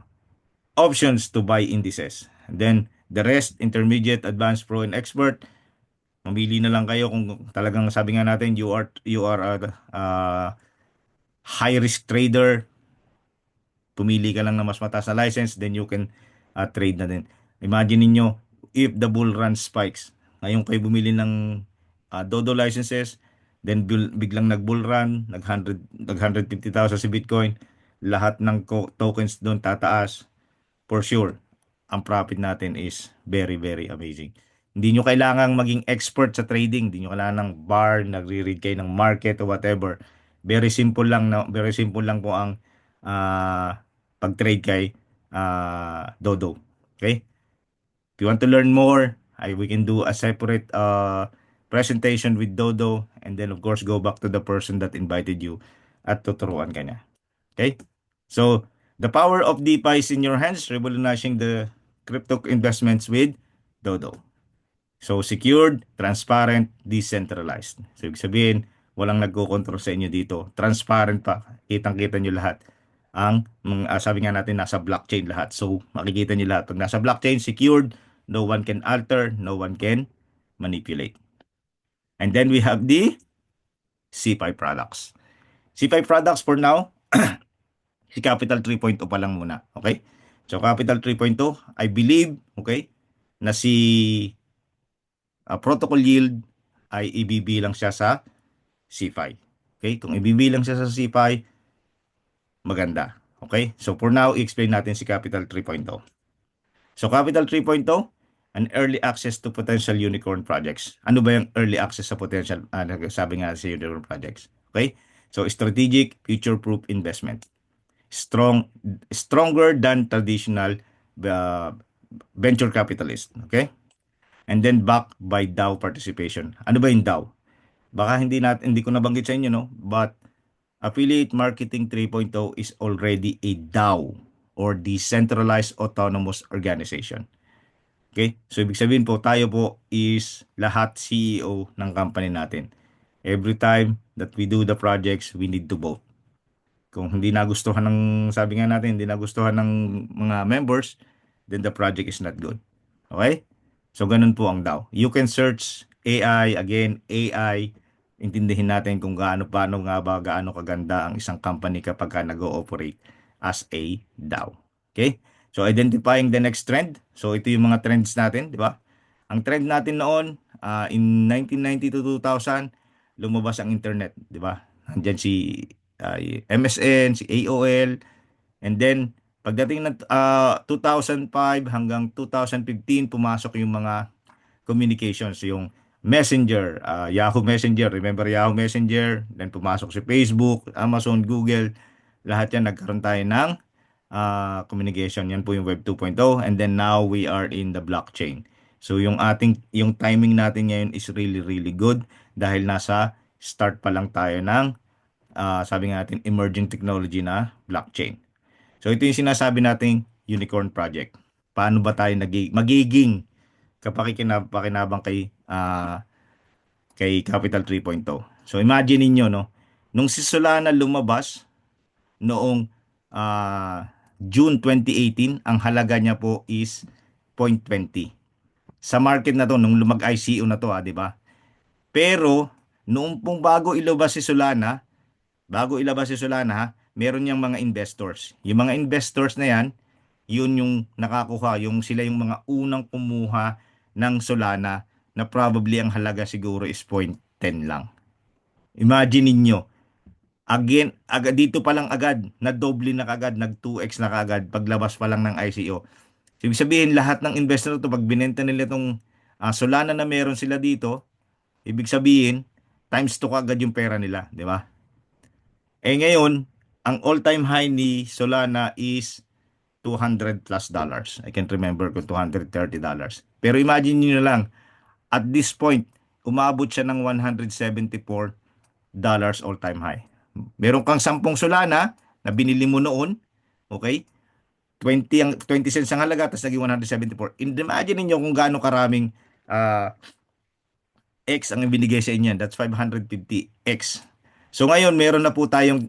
options to buy indices. And then, the rest, intermediate, advanced, pro, and expert, mamili na lang kayo kung talagang sabi nga natin, you are a high risk trader, pumili ka lang ng mas mataas na license, then you can trade na din. Imagine niyo if the bull run spikes. Ngayon kayo bumili ng Dodo licenses, then biglang nag-bull run, nag-150,000 si Bitcoin, lahat ng tokens doon tataas. For sure, ang profit natin is very, very amazing. Hindi nyo kailangang maging expert sa trading. Hindi nyo kailangan ng bar, nagre-read kayo ng market or whatever. Very simple lang po ang pag-trade kay Dodo. Okay? If you want to learn more, we can do a separate presentation with Dodo and then of course go back to the person that invited you at tuturuan ka niya. Okay? So, the power of DeFi is in your hands, revolutionizing the crypto investments with Dodo. So, secured, transparent, decentralized. So, ibig sabihin, walang nagko-control sa inyo dito. Transparent pa. Kitang-kita nyo lahat. Sabi nga natin, nasa blockchain lahat. So, makikita nyo lahat. Pag nasa blockchain, secured, no one can alter, no one can manipulate. And then we have the C5 products. C5 products for now, si Capital 3.0 pa lang muna. Okay? So, Capital 3.0, I believe, okay, na si protocol yield ay ibibilang siya sa C5. Okay? Kung ibibilang siya sa C5, maganda. Okay? So for now, i-explain natin si Capital 3.0. So Capital 3.0, an early access to potential unicorn projects. Ano ba yung early access sa potential, sabi nga sa unicorn projects? Okay? So strategic, future-proof investment. Stronger than traditional uh, venture capitalist. Okay? And then backed by DAO participation. Ano ba yung DAO? Baka hindi ko nabanggit sa inyo, no? But Affiliate Marketing 3.0 is already a DAO or Decentralized Autonomous Organization. Okay? So, ibig sabihin po, tayo po is lahat CEO ng company natin. Every time that we do the projects, we need to vote. Kung hindi nagustuhan ng, sabi nga natin, hindi nagustuhan ng mga members, then the project is not good. Okay? So, ganun po ang DAO. You can search AI, again, AI, intindihin natin kung paano nga ba, gaano kaganda ang isang company kapag ka nag-ooperate as a DAO. Okay? So, identifying the next trend. So, ito yung mga trends natin, di ba? Ang trend natin noon, in 1990 to 2000, lumabas ang internet, di ba? Nandiyan si MSN, si AOL, and then pagdating ng 2005 hanggang 2015, pumasok yung mga communications, yung Messenger, Yahoo Messenger, remember Yahoo Messenger, then pumasok si Facebook, Amazon, Google, lahat yan nagkaroon tayo ng communication. Yan po yung Web 2.0, and then now we are in the blockchain. So yung timing natin ngayon is really really good dahil nasa start pa lang tayo ng sabi nga natin emerging technology na blockchain. So ito yung sinasabi nating unicorn project. Paano ba tayo magiging kapakikinabang kay Capital 3.0? So imagine niyo, no, nung si Solana lumabas noong June 2018, ang halaga niya po is 0.20. Sa market na to nung lumag-ICO na to, 'di ba? Pero noong pong bago ilabas si Solana, ha, meron niyang mga investors. Yung mga investors na yan, yun yung nakakuha, sila yung mga unang kumuha ng Solana na probably ang halaga siguro is 0.10 lang. Imagine ninyo, again, dito pa lang agad, na doble na kagad, nag 2x na kagad paglabas pa lang ng ICO. So, ibig sabihin, lahat ng investor to, pag binenta nila itong Solana na meron sila dito, ibig sabihin, times 2 kagad yung pera nila, di ba? Ngayon, ang all-time high ni Solana is $200 plus dollars. I can't remember kung $230. Pero imagine niyo na lang, at this point, umabot siya ng $174 all-time high. Meron kang 10 Solana na binili mo noon, okay? 20 cents ang halaga, tapos naging 174. Imagine niyo kung gaano karaming X ang binigay sa inyo. That's 550X. So ngayon, meron na po tayong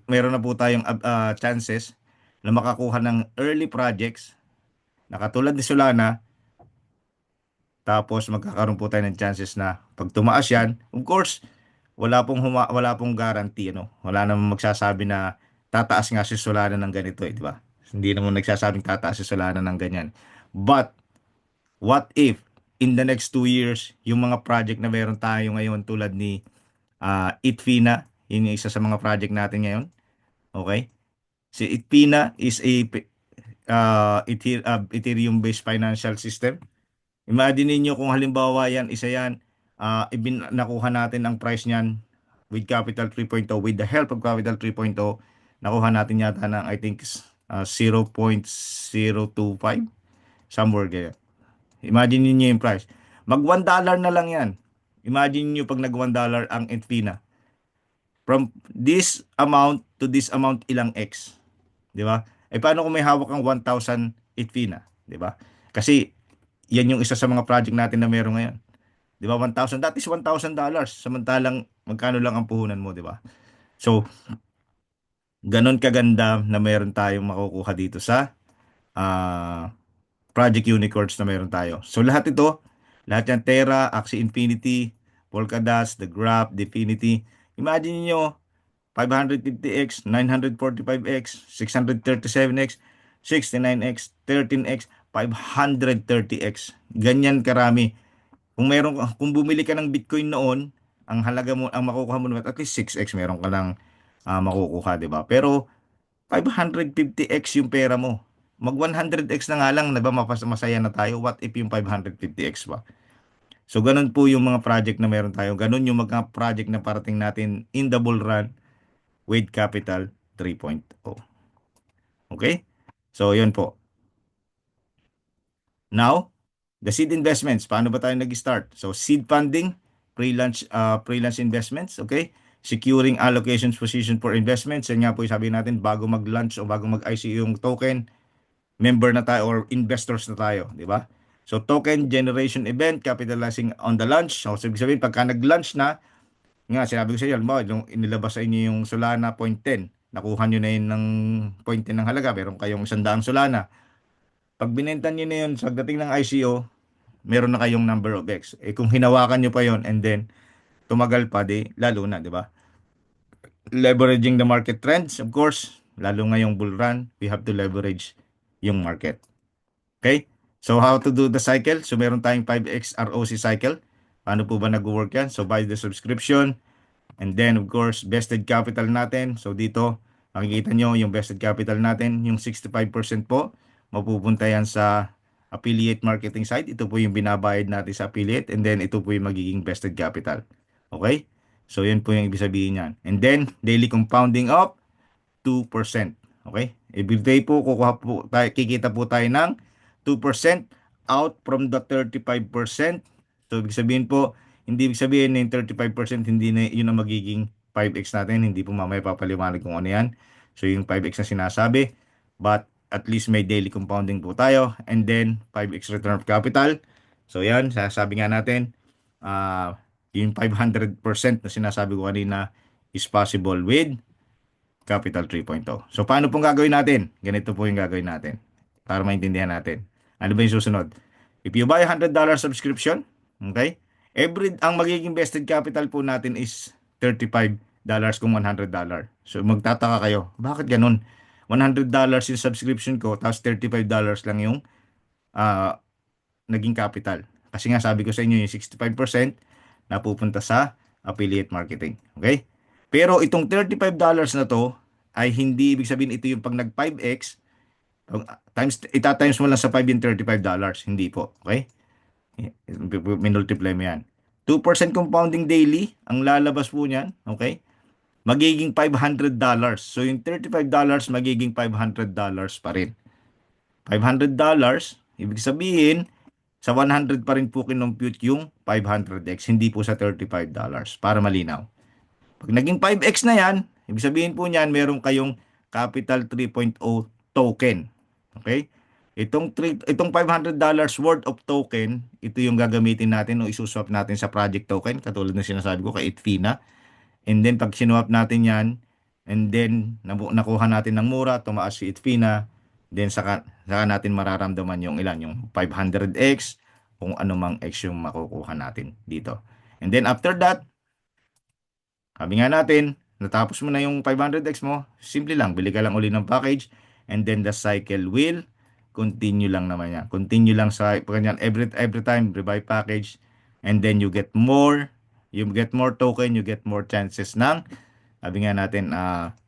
chances na makakuha ng early projects na katulad ni Solana. Tapos magkakaroon po tayo ng chances na pag tumaas yan, of course, wala pong guarantee, ano. Wala namang magsasabi na tataas nga si Solana ng ganito, di ba? Hindi naman nagsasabing tataas si Solana ng ganyan. But what if in the next 2 years, yung mga project na meron tayo ngayon tulad ni Itfina, yun yung isa sa mga project natin ngayon. Okay? Si Itfina is a Ethereum-based financial system. Imagine niyo kung halimbawa isa yan, nakuha natin ang price niyan with Capital 3.0, with the help of Capital 3.0, nakuha natin yata ng I think 0.025, somewhere there. Imagine niyo yung price. Mag $1 na lang yan. Imagine niyo pag nag $1 ang Infina. From this amount to this amount, ilang X. Di ba? Paano kung may hawak ang 1,000 Infina? Di ba? Kasi yan yung isa sa mga project natin na meron ngayon. Di ba? 1,000. That is $1,000. Samantalang magkano lang ang puhunan mo, di ba? So, ganon kaganda na meron tayong makukuha dito sa ah, Project Unicorns na meron tayo. So, lahat yan, Terra, Axie Infinity, Polkadot, The Graph, Definity. Imagine niyo 550x, 945x, 637x, 69x, 13x, 530x. Ganyan karami. Kung bumili ka ng Bitcoin noon, ang halaga mo, ang makukuha mo naman at least 6x meron ka lang makukuha, 'di ba? Pero 550x yung pera mo. Mag 100x na nga lang, na ba masaya na tayo? What if yung 550x ba? So, ganun po yung mga project na meron tayo. Ganun yung mga project na parating natin in the bull run with Capital 3.0. Okay? So, yun po. Now, the seed investments. Paano ba tayo nag-start? So, seed funding, pre-launch investments, okay? Securing allocations position for investments. Yan nga po yung sabi natin, bago mag-launch o bago mag-ICO yung token, member na tayo or investors na tayo, di ba? So, token generation event, capitalizing on the launch. So, ibig sabihin, pagka nag-launch na, nga, sinabi ko sa inyo, halimbawa, yung inilabas sa inyo yung Solana 0.10, nakuha nyo na yun ng 0.10 ng halaga, meron kayong 100 Solana. Pag binenta nyo na yun, sa dating ng ICO, meron na kayong number of X. Eh kung hinawakan nyo pa yon and then tumagal pa, di lalo na, di ba? Leveraging the market trends, of course, lalo ngayong bull run, we have to leverage yung market. Okay? So how to do the cycle? So meron tayong 5x ROC cycle. Paano po ba nag-work yan? So buy the subscription, and then, of course, vested capital natin. So, dito, makikita nyo yung vested capital natin. Yung 65% po, mapupunta yan sa affiliate marketing site. Ito po yung binabayad natin sa affiliate. And then, ito po yung magiging vested capital. Okay? So, yun po yung ibig sabihin yan. And then, daily compounding of 2%. Okay? Every day po, kikita po tayo ng 2% out from the 35%. So, ibig sabihin po, hindi ibig sabihin na yung 35% hindi na yun ang magiging 5x natin. Hindi po mamaya papaliwanag kung ano yan. So, yung 5x na sinasabi. But, at least may daily compounding po tayo. And then, 5x return of capital. So, yan. Sasabi nga natin, yung 500% na sinasabi ko kanina is possible with Capital 3.0. So, paano pong gagawin natin? Ganito po yung gagawin natin para maintindihan natin. Ano ba yung susunod? If you buy $100 subscription, okay? Ang magiging vested capital po natin is $35 kung $100. So, magtataka kayo, bakit ganun? $100 yung subscription ko, tapos $35 lang yung ah, naging capital. Kasi nga sabi ko sa inyo, yung 65% napupunta sa affiliate marketing. Okay? Pero itong $35 na to ay hindi ibig sabihin ito yung pag nag 5x, itatimes mo lang sa 5 yung $35. Hindi po. Okay? Minultiply mo yan. 2% compounding daily, ang lalabas po niyan, okay? Magiging $500. So yung $35 magiging $500 pa rin. $500, ibig sabihin, sa 100 pa rin po kinompute yung 500x, hindi po sa $35, para malinaw. Pag naging 5x na yan, ibig sabihin po niyan, meron kayong Capital 3.0 token. Okay? Itong $500 worth of token, ito yung gagamitin natin o isuswap natin sa project token, katulad ng sinasabi ko kay Itfina. And then, pag sinwap natin yan, and then, nakuha natin ng mura, tumaas si Itfina, then saka natin mararamdaman yung ilan, yung 500x, kung anumang x yung makukuha natin dito. And then, after that, sabi nga natin, natapos mo na yung 500x mo, simple lang, bili ka lang uli ng package, and then the cycle will continue lang naman yan. Continue lang sa, ganyan, every time, rebuy package, and then you get more token, you get more chances ng, sabi nga natin,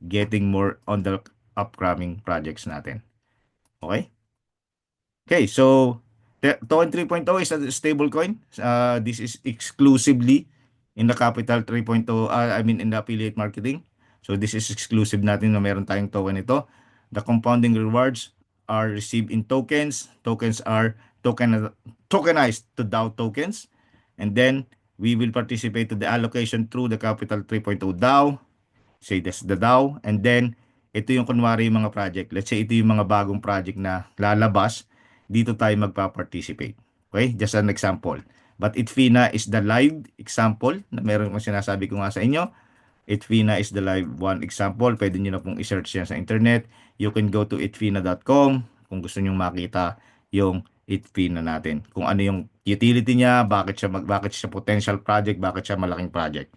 getting more on the upcoming projects natin. Okay? Okay, so, Token 3.0 is a stable coin. This is exclusively in the Capital 3.0, in the affiliate marketing. So, this is exclusive natin na meron tayong token ito. The compounding rewards are received in tokens. Tokens are tokenized to DAO tokens. And then, we will participate to the allocation through the Capital 3.0 DAO. Say that's the DAO. And then, ito yung kunwari yung mga project. Let's say ito yung mga bagong project na lalabas. Dito tayo magpa-participate. Okay? Just an example. But Itfina is the live example na meron kong sinasabi ko nga sa inyo. Itfina is the live one example. Pwede nyo na pong i-search yan sa internet. You can go to itfina.com kung gusto nyo makita yung Itfina natin. Kung ano yung utility niya, bakit siya potential project, bakit siya malaking project.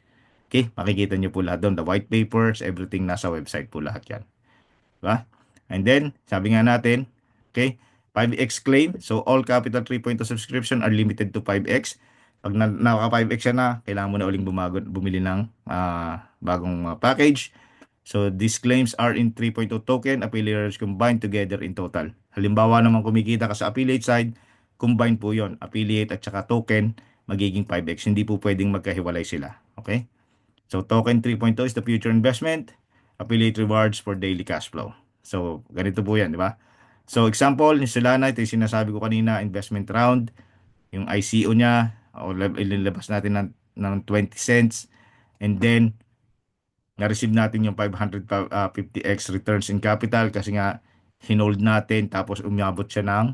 Okay, makikita nyo po lahat doon. The white papers, everything nasa website po lahat yan. Diba? And then, sabi nga natin, okay, 5x claim. So, all Capital 3.0 subscription are limited to 5x. Pag naka 5x siya na, kailangan mo na uling bumili ng bagong package. So, these claims are in 3.0 token, affiliates combined together in total. Halimbawa naman kumikita ka sa affiliate side, combine po yon, affiliate at saka token, magiging 5x. Hindi po pwedeng magkahiwalay sila. Okay? So, token 3.0 is the future investment, affiliate rewards for daily cash flow. So, ganito po yan, di ba? So, example, ni Solana, ito yung sinasabi ko kanina, investment round, yung ICO niya, o ililabas natin ng 20 cents, and then, na-receive natin yung 550x returns in capital kasi nga, hinold natin, tapos umabot siya ng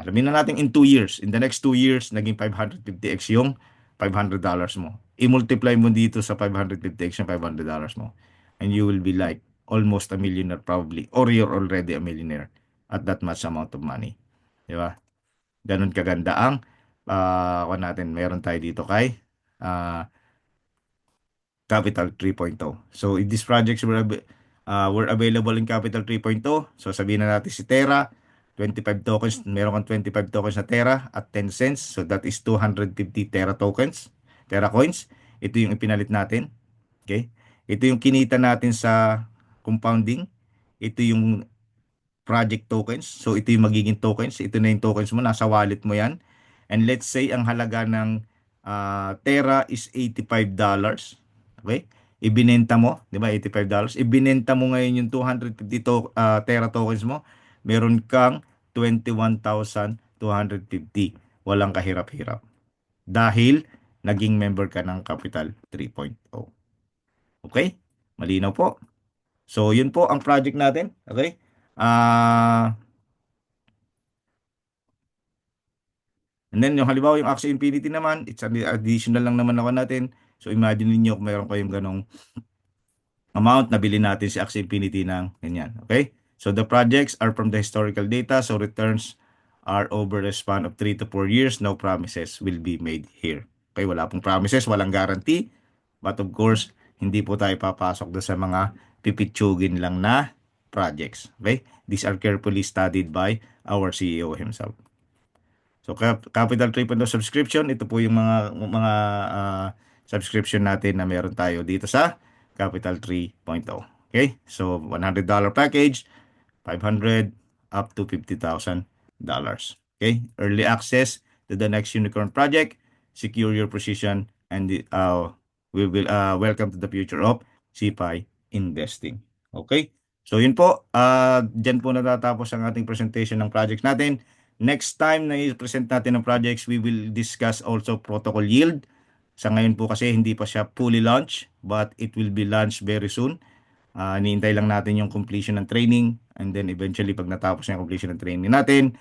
sabihin na natin in 2 years. In the next 2 years, naging 550x yung $500 mo. I-multiply mo dito sa 550x yung $500 mo. And you will be like almost a millionaire probably. Or you're already a millionaire at that much amount of money. Di ba? Ganun kaganda ang kung natin, meron tayo dito kay Capital 3.0. So, these projects were available in Capital 3.0. So, sabihin na natin si Terra, 25 tokens, meron kang 25 tokens na Terra at 10 cents. So, that is 250 Terra tokens, Terra coins. Ito yung ipinalit natin. Okay? Ito yung kinita natin sa compounding. Ito yung project tokens. So, ito yung magiging tokens. Ito na yung tokens mo. Nasa wallet mo yan. And let's say, ang halaga ng Terra is $85. Okay? Ibinenta mo, di ba, $85. Ibinenta mo ngayon yung 250 Terra tokens mo. Meron kang 21,250. Walang kahirap-hirap. Dahil, naging member ka ng Capital 3.0. Okay? Malinaw po. So, yun po ang project natin. Okay? And then, yung halimbawa, yung Axie Infinity naman, it's additional lang naman ako natin. So, imagine niyo kung mayroon kayong ganong amount na bilhin natin si Axie Infinity ng ganyan. Okay? So, the projects are from the historical data. So, returns are over the span of 3 to 4 years. No promises will be made here. Okay? Wala pong promises, walang guarantee. But of course, hindi po tayo papasok doon sa mga pipitsugin lang na projects. Okay? These are carefully studied by our CEO himself. So, Capital 3.0 subscription, ito po yung mga subscription natin na meron tayo dito sa Capital 3.0. Okay? So, $100 package, 500 up to $50,000. Okay? Early access to the next unicorn project, secure your position, and we will welcome to the future of CPI investing. Okay? So, yun po. Dyan po natatapos ang ating presentation ng projects natin. Next time na i-present natin ng projects, we will discuss also protocol yield. Sa ngayon po kasi hindi pa siya fully launched, but it will be launched very soon. Niintay lang natin yung completion ng training, and then eventually pag natapos yung completion ng training natin,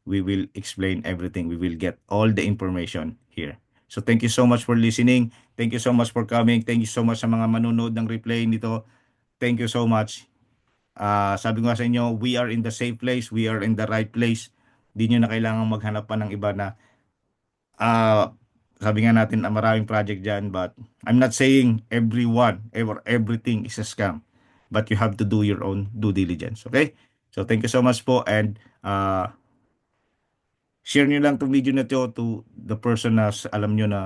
we will explain everything. We will get all the information here. So thank you so much for listening. Thank you so much for coming. Thank you so much sa mga manonood ng replay nito. Thank you so much. Sabi ko nga sa inyo, we are in the safe place. We are in the right place. Di nyo na kailangan maghanap pa ng iba na sabi nga natin maraming project dyan, but I'm not saying everyone or everything is a scam, but you have to do your own due diligence. Okay? So thank you so much po, and share nyo lang itong video na to the person na alam nyo na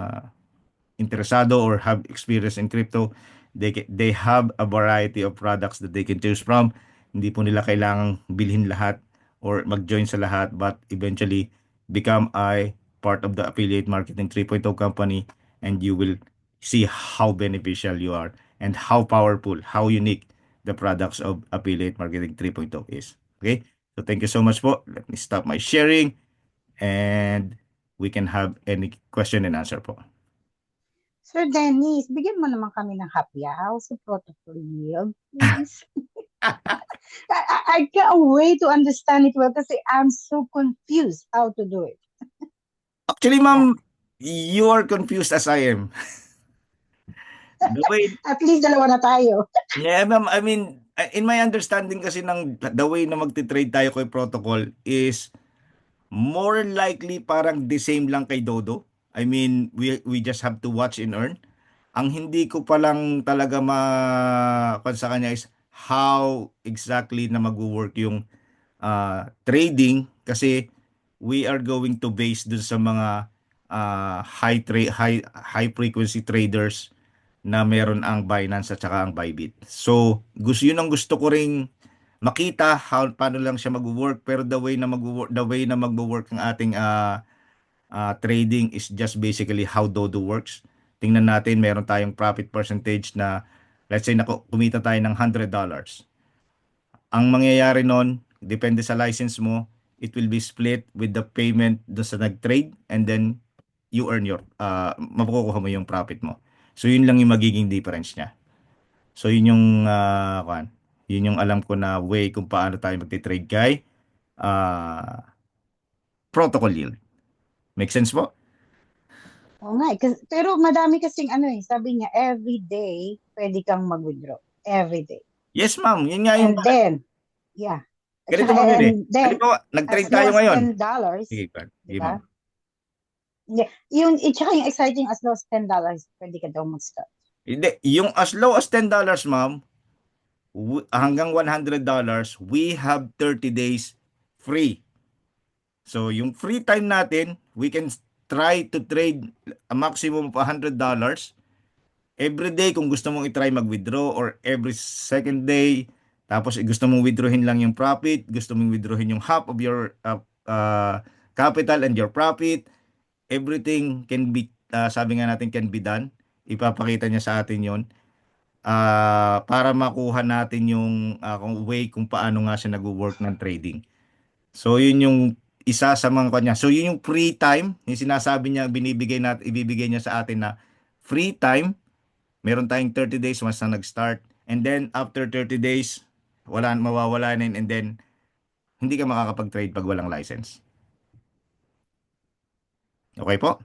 interesado or have experience in crypto. They have a variety of products that they can choose from. Hindi po nila kailangang bilhin lahat or mag-join sa lahat, but eventually become a part of the affiliate marketing 3.0 company, and you will see how beneficial you are and how powerful, how unique the products of affiliate marketing 3.0 is. Okay? So thank you so much po. Let me stop my sharing and we can have any question and answer po. Sir Dennis, bigyan mo naman kami ng happy house sa protocol yield, please. I can't wait to understand it well kasi I'm so confused how to do it. Actually, ma'am, You are confused as I am. The way, At least dalawa na tayo. yeah, ma'am, I mean, in my understanding kasi ng the way na magti-trade tayo kay protocol is more likely parang the same lang kay Dodo. I mean, we just have to watch and earn. Ang hindi ko pa lang talaga sa kanya is how exactly na mag-work yung trading kasi we are going to base dun sa mga high frequency traders na meron ang Binance at saka ang Bybit. So, yun ang gusto ko ring makita how paano lang siya mag-work, pero the way na mag-work ang ating trading is just basically how Dodo works. Tingnan natin, meron tayong profit percentage na let's say na kumita tayo ng $100. Ang mangyayari nun, depende sa license mo, it will be split with the payment do sa nag-trade, and then you earn makukuha mo yung profit mo. So yun lang yung magiging difference niya. So yun yung yun yung alam ko na way kung paano tayo magte-trade kay protocol yield. Make sense po? Oo nga, pero madami kasing ano sabi niya, every day, pwede kang mag-withdraw. Every day. Yes, ma'am. Yun nga yung And then, yeah. At ganito saka, ma'am yun eh. and then, Halimbawa, as nag-trade low tayo as ngayon. $10, Sige, Brad. di Sige, ba? ma'am. Yeah. Yun, tsaka yung exciting, as low as $10, pwede ka daw mag-start. Hindi, yung as low as $10, ma'am, hanggang $100, we have 30 days free. So, yung free time natin, we can try to trade a maximum of $100 every day kung gusto mong i-try mag-withdraw, or every second day. Tapos gusto mong withdrawin lang yung profit, gusto mong withdrawin yung half of your capital and your profit. Everything can be, sabi nga natin, can be done. Ipapakita niya sa atin yon para makuha natin yung way kung paano nga siya nag-work ng trading. So yun yung isa sa mga kanya. So yun yung free time, yung sinasabi niya, ibibigay niya sa atin na free time. Meron tayong 30 days once na nag-start. And then after 30 days, mawawala na yun, and then hindi ka makakapag-trade pag walang license. Okay po?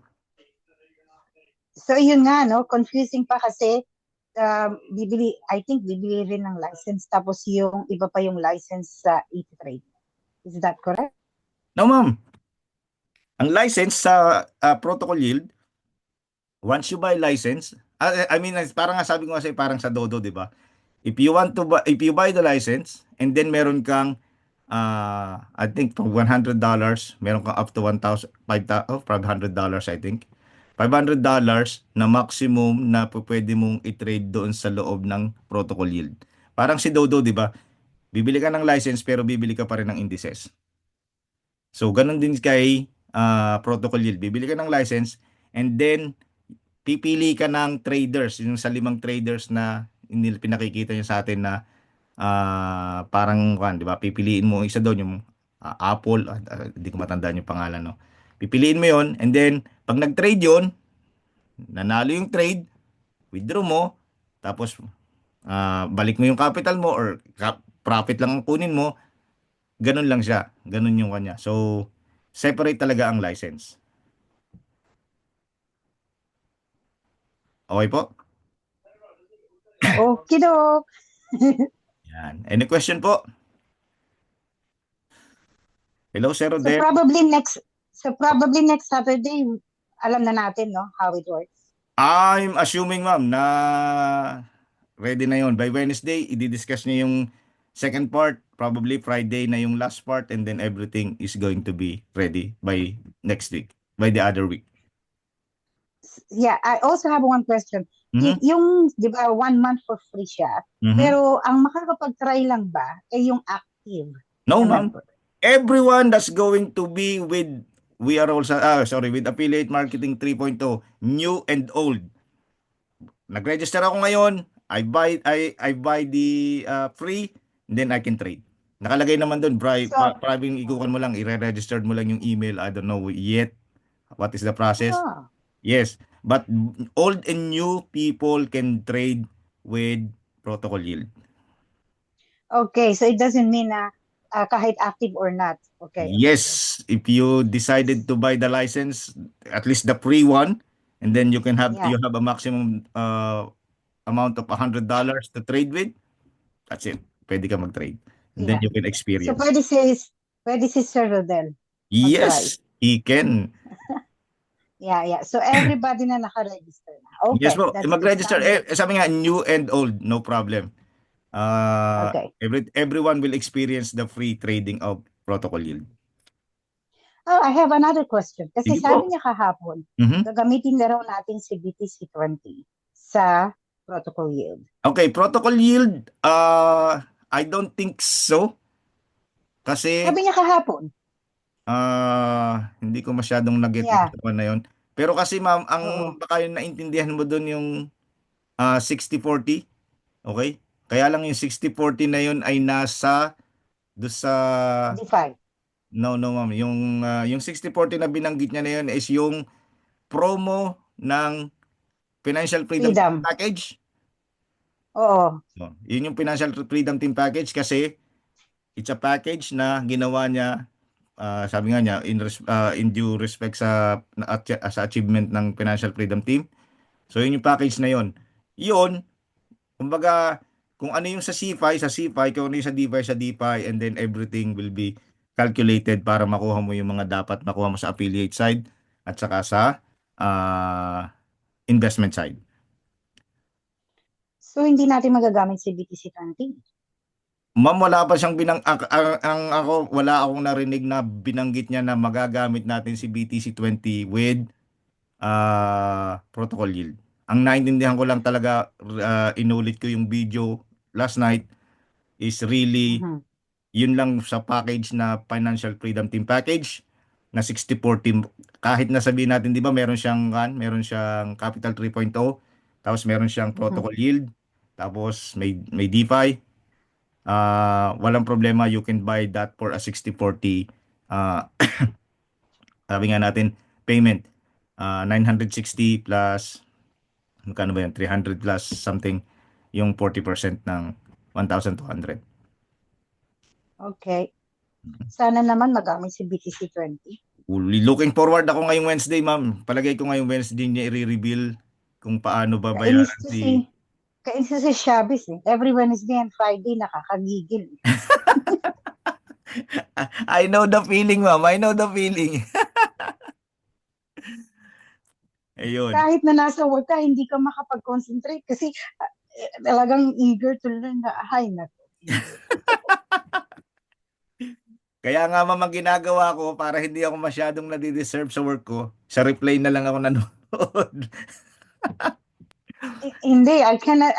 So, yun nga, no? Confusing pa kasi, I think bibili rin ng license, tapos yung iba pa yung license sa e-trade. Is that correct? No, ma'am. Ang license sa protocol yield, once you buy license, I mean, parang nga sabi ko kasi parang sa Dodo, di ba? If you buy the license, and then meron kang I think for $100, meron kang up to $500, I think. $500 na maximum na pwede mong i-trade doon sa loob ng protocol yield. Parang si Dodo, di ba? Bibili ka ng license pero bibili ka pa rin ng indices. So, ganun din kay protocol yield. Bibili ka ng license, and then pipili ka ng traders, yung sa 5 traders na pinakikita niya sa atin na parang di ba? Pipiliin mo isa doon yung Apple, hindi ko matandaan yung pangalan, no. Pipiliin mo 'yon, and then pag nag-trade 'yon, nanalo yung trade, withdraw mo, tapos balik mo yung capital mo, or profit lang ang kunin mo. Ganun lang siya. Ganun yung kanya. So, separate talaga ang license. Okay po? Okay, Doc. Yan. Any question po? Hello, Sir So Rodel. probably next Saturday, alam na natin, no, how it works. I'm assuming, ma'am, na ready na yon. By Wednesday, i-discuss niya yung second part. Probably Friday na yung last part, and then everything is going to be ready by next week, by the other week. Yeah, I also have one question. Mhm. Yung, di ba, 1 month for free siya, Mhm. pero ang makakapag-try lang ba ay yung active No, na ma'am. member? Everyone that's going to be with, we are also, with Affiliate Marketing 3.0, new and old. Nag-register ako ngayon. I buy the free, then I can trade. Nakalagay naman doon, So, private, ikukan mo lang, i-register mo lang yung email. I don't know yet what is the process. ah, Yes, but old and new people can trade with protocol yield. okay, so it doesn't mean na kahit active or not. Okay. Yes, if you decided to buy the license, at least the free one, and then Yeah. you have a maximum amount of $100 to trade with, that's it. Pwede ka mag-trade. And then Yeah. you can So experience. pwede si Sir Rodel mag-try. Yes, he can. Yeah. So everybody na naka-register na. Yes Okay, po. that's good. Mag-register. Sounds good. Sabi nga, new and old, no problem. Okay. Everyone will experience the free trading of protocol yield. Oh, I have another question. Kasi Sige sabi po. niya kahapon, Mhm. gagamitin na raw natin si BTC20 sa protocol yield. Okay, protocol yield, I don't think so. Kasi Sabi niya kahapon. hindi ko masyadong nag-get Yeah. yung na yun. Pero kasi ma'am, Oo. baka yung naintindihan mo doon yung 60-40. Okay? Kaya lang yung 60-40 na yun ay nasa do sa DeFi. no ma'am, yung 60-40 na binanggit niya na yun is yung promo ng Financial Freedom Freedom. Package. Oo. So, yun yung Financial Freedom Team Package kasi it's a package na ginawa niya, sabi nga niya, in due respect sa achievement ng Financial Freedom Team. So yun yung package na yun. Yun, kumbaga, kung ano yung sa CFI, kung ano yung sa DeFi, and then everything will be calculated para makuha mo yung mga dapat makuha mo sa affiliate side at saka sa investment side. So hindi natin magagamit si BTC20. Ma'am, wala pa siyang wala akong narinig na binanggit niya na magagamit natin si BTC20 with protocol yield. Ang naintindihan ko lang talaga, inulit ko yung video last night, is really Mhm. yun lang sa package na Financial Freedom Team Package na 60-40. Kahit na sabihin natin, di ba, meron siyang Capital 3.0, tapos meron siyang protocol yield, tapos may DeFi. Walang problema, you can buy that for a 60-40, sabi nga natin, payment. 960 plus, magkano ba yun? 300 plus something, yung 40% ng 1,200. Okay. Sana naman magamit si BTC20. Looking forward ako ngayong Wednesday, ma'am. Palagay ko ngayong Wednesday niya i-reveal kung paano Kainis babayaran to kainis to si Shabis eh. Every Wednesday and Friday nakakagigil. I know the feeling, ma'am. I know the feeling. Ayun. Kahit na nasa work ka, hindi ka makapag-concentrate kasi talagang eager to learn na, ay na to. Kaya nga ma'am, ang ginagawa ko para hindi ako masyadong nadideserve sa work ko, sa replay na lang ako nanonood. Hindi, I cannot,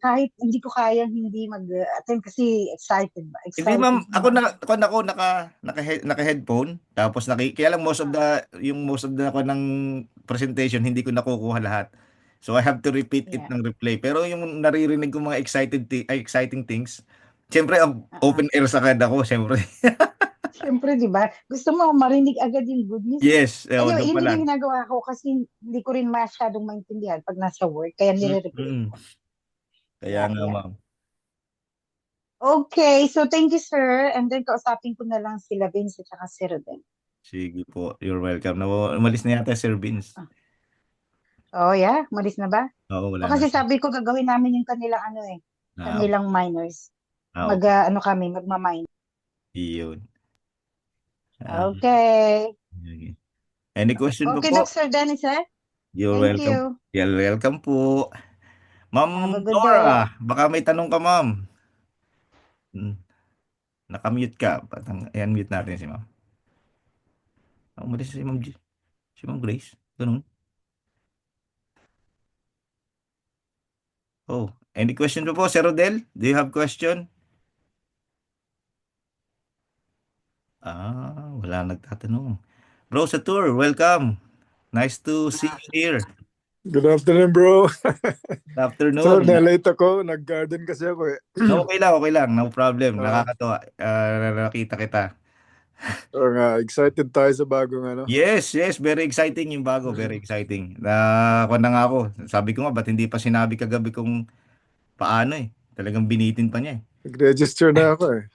kahit hindi ko kayang hindi mag-attend kasi excited ba? Hindi ma'am, Excited ako naka-headphone, tapos kaya lang most of the ako ng presentation hindi ko nakukuha lahat. So I have to repeat it Yeah. ng replay. Pero yung naririnig ko mga exciting things, siyempre open air sa kada ko, siyempre. Siyempre, di ba? Gusto mo marinig agad yung good news. Yes, Anyway, doon pa yun lang. yung ginagawa ko kasi hindi ko rin masyadong maintindihan pag nasa work. Kaya nire-replay Mm. ko. Kaya nga Yeah. ma'am. Okay, so thank you, sir. And then kausapin ko na lang sila Vince at saka si Rodel. Sige po, you're welcome. Umalis na yata Sir Vince. Oh, yeah? Malis na ba? Oo, O wala kasi na. sabi ko gagawin namin yung kanilang kanilang miners. Okay. Magmamine. Iyon. Ah, Okay. sige. Any question pa Okay, po? Dr. Dennis, eh? You're Thank welcome. you. You're welcome po. Have Ma'am a good day. Dora, baka may tanong ka, ma'am. Nakamute ka. I-unmute natin si ma'am. Umalis si ma'am Grace. Ganun. Oh, any question pa po, Sir Rodel? Do you have question? Wala nagtatanong. Bro sa tour, welcome. Nice to see you here. Good afternoon, bro. Good afternoon. So, na-late ako. Nag-garden kasi ako eh. Okay lang. No problem. Nakakatuwa. Nakita kita. Excited tayo sa bagong ano. Yes. Very exciting yung bago. Very exciting. Ako na nga ako. Sabi ko nga, ba't hindi pa sinabi kagabi kung paano eh. Talagang binitin pa niya eh. Nag-register na ako eh.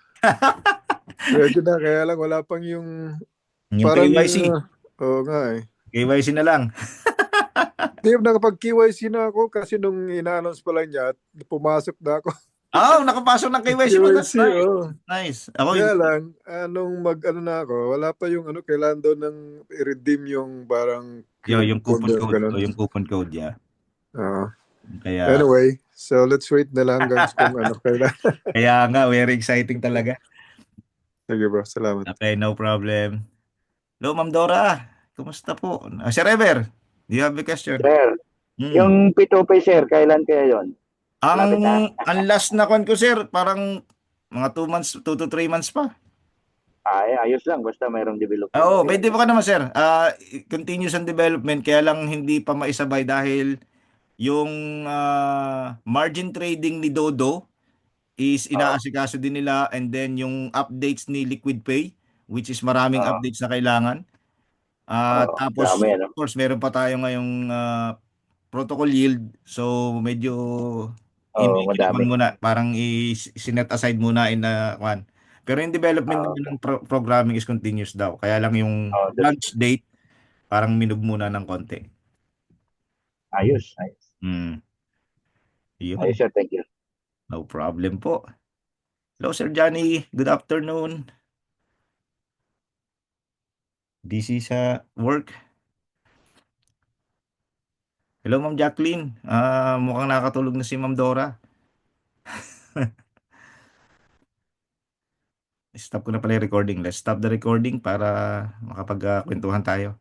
Ready na, kaya lang wala pang yung Yung parang, KYC. oo nga eh. KYC na lang. Hindi, nakapag-KYC na ako kasi nung ina-announce pa lang niya, pumasok na ako. Nakapasok ng KYC mo. That's KYC, nice. oh. Nice. Ako, Kaya lang, nung mag-ano na ako, wala pa yung kailangan daw ng i-redeem yung parang yung code coupon yung code. ganun. Yung coupon code, yeah. Oo. Kaya, Anyway, so let's wait na lang hanggang kung kailangan. kaya nga, very exciting talaga. Sige bro, salamat. Okay, no problem. Hello, Ma'am Dora. Kumusta po? Sir Ever, do you have a question? Sir, yung P2P sir, kailan kaya yon? Malapit na? Ang last na kon ko, sir, parang mga 2 months, 2 to 3 months pa. Ay, ayos lang, basta mayroong development. Oo, pwede pa ka naman, sir. Continuous on development, kaya lang hindi pa maisabay dahil yung margin trading ni Dodo is inaasikaso din nila, and then yung updates ni Liquid Pay, which is maraming updates na kailangan. Tapos, dami, of course, meron pa tayo ngayong protocol yield. So, medyo madami. muna. Parang sinet aside muna in one. Pero yung development ng programming is continuous daw. Kaya lang yung launch date, parang minove muna ng konti. Ayos. Yun. Ayos sir, thank you. No problem po. Hello, Sir Johnny. Good afternoon. Busy sa work. Hello, Ma'am Jacqueline. Mukhang nakatulog na si Ma'am Dora. Stop ko na pala yung recording. Let's stop the recording para makapagkwentuhan tayo.